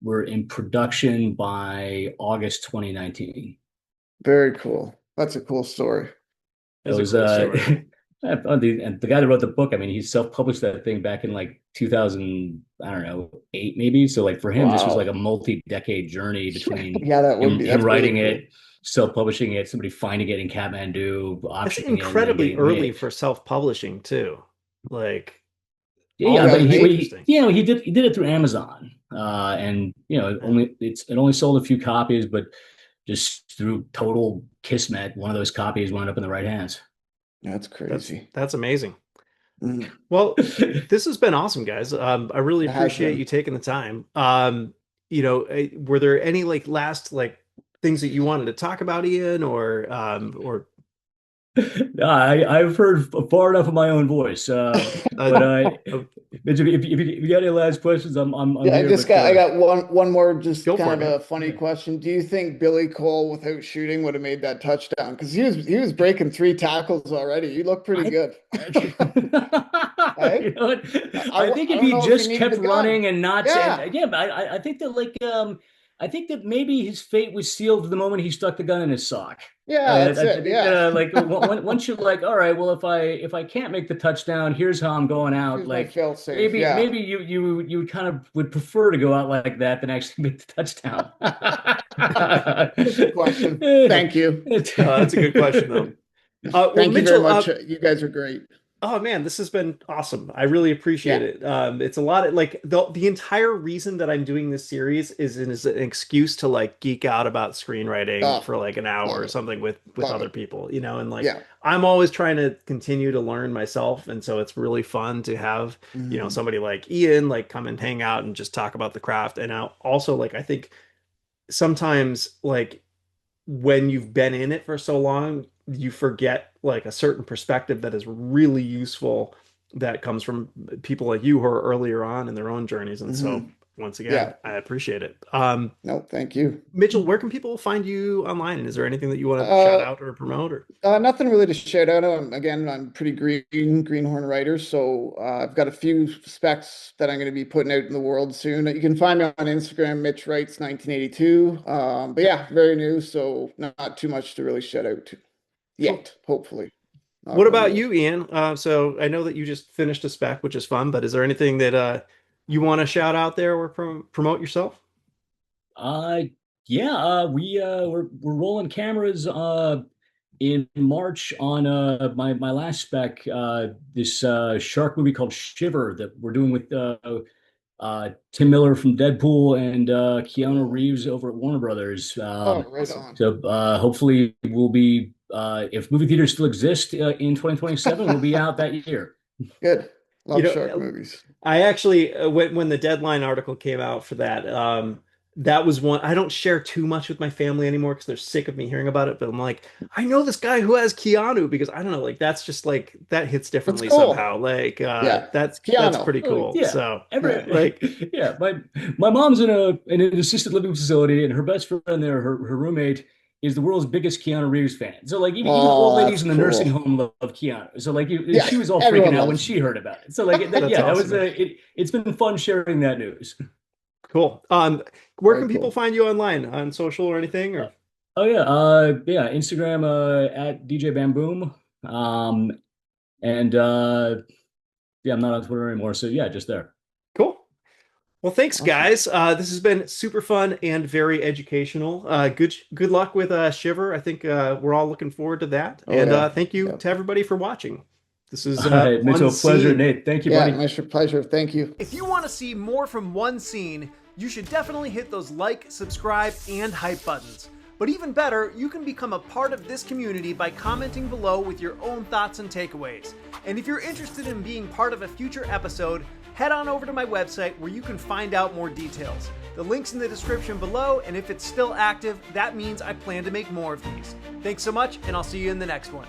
were in production by August 2019. Very cool. That's a cool story. It was and the guy that wrote the book, I mean, he self-published that thing back in like 2000, I don't know, 8 maybe. So like for him, this was like a multi-decade journey between him writing it, self-publishing it, somebody finding it in Kathmandu, optioning That's incredibly early for self-publishing too. Like, but he did it through Amazon, and it only sold a few copies, but just through total kismet, one of those copies wound up in the right hands. That's crazy. That's amazing. Well, this has been awesome, guys. I really appreciate you taking the time. Were there any like last like things that you wanted to talk about, Ian, or I've heard far enough of my own voice, but if you got any last questions, I'm here. I got one more just kind of a funny question. Do you think Billy Cole, without shooting, would have made that touchdown? Because he was breaking 3 tackles already. You look pretty good. You know what? I think if he just kept running and not, I think that I think that maybe his fate was sealed the moment he stuck the gun in his sock. Yeah, that's it. Once you're like, all right, well, if I can't make the touchdown, here's how I'm going out. Here's like maybe you kind of would prefer to go out like that than actually make the touchdown. Good question. Thank you. That's a good question, though. Thank you very much. You guys are great. Oh man, this has been awesome. I really appreciate it. It's a lot of like the entire reason that I'm doing this series is an excuse to like geek out about screenwriting for like an hour or something with other people, and like I'm always trying to continue to learn myself, and so it's really fun to have somebody like Ian like come and hang out and just talk about the craft. And also like I think sometimes like when you've been in it for so long, you forget like a certain perspective that is really useful that comes from people like you who are earlier on in their own journeys. And so once again, I appreciate it. No, thank you. Mitchell, where can people find you online? And is there anything that you want to shout out or promote? Or nothing really to shout out. I'm pretty greenhorn writer, so I've got a few specs that I'm going to be putting out in the world soon. You can find me on Instagram, Mitch Writes 1982. But yeah, very new, so not too much to really shout out to yet, hopefully. What about you, Ian? So I know that you just finished a spec, which is fun, but is there anything that you want to shout out there or promote yourself? We're rolling cameras in March on my last spec, this shark movie called Shiver that we're doing with Tim Miller from Deadpool and Keanu Reeves over at Warner Brothers. Right on. So hopefully we'll be, if movie theaters still exist in 2027, we'll be out that year. Good. Love shark movies. I actually, when the Deadline article came out for that, that was one. I don't share too much with my family anymore because they're sick of me hearing about it. But I'm like, I know this guy who has Keanu because I don't know, like that's just like that hits differently somehow. Like, that's pretty cool. So my mom's in an assisted living facility, and her best friend there, her roommate, is the world's biggest Keanu Reeves fan. So like even old ladies in the nursing home love Keanu. So like she was all freaking out when she heard about it. So like it's been fun sharing that news. Cool. Where can people find you online, on social or anything? Or Instagram at DJ Bamboom. I'm not on Twitter anymore. So yeah, just there. Cool. Well, thanks, guys. This has been super fun and very educational. Good luck with Shiver. I think we're all looking forward to that. Thank you to everybody for watching. This is Mitchell, pleasure, Nate. Thank you, buddy. My pleasure. Thank you. If you want to see more from One Scene, you should definitely hit those like, subscribe, and hype buttons. But even better, you can become a part of this community by commenting below with your own thoughts and takeaways. And if you're interested in being part of a future episode, head on over to my website where you can find out more details. The link's in the description below, and if it's still active, that means I plan to make more of these. Thanks so much, and I'll see you in the next one.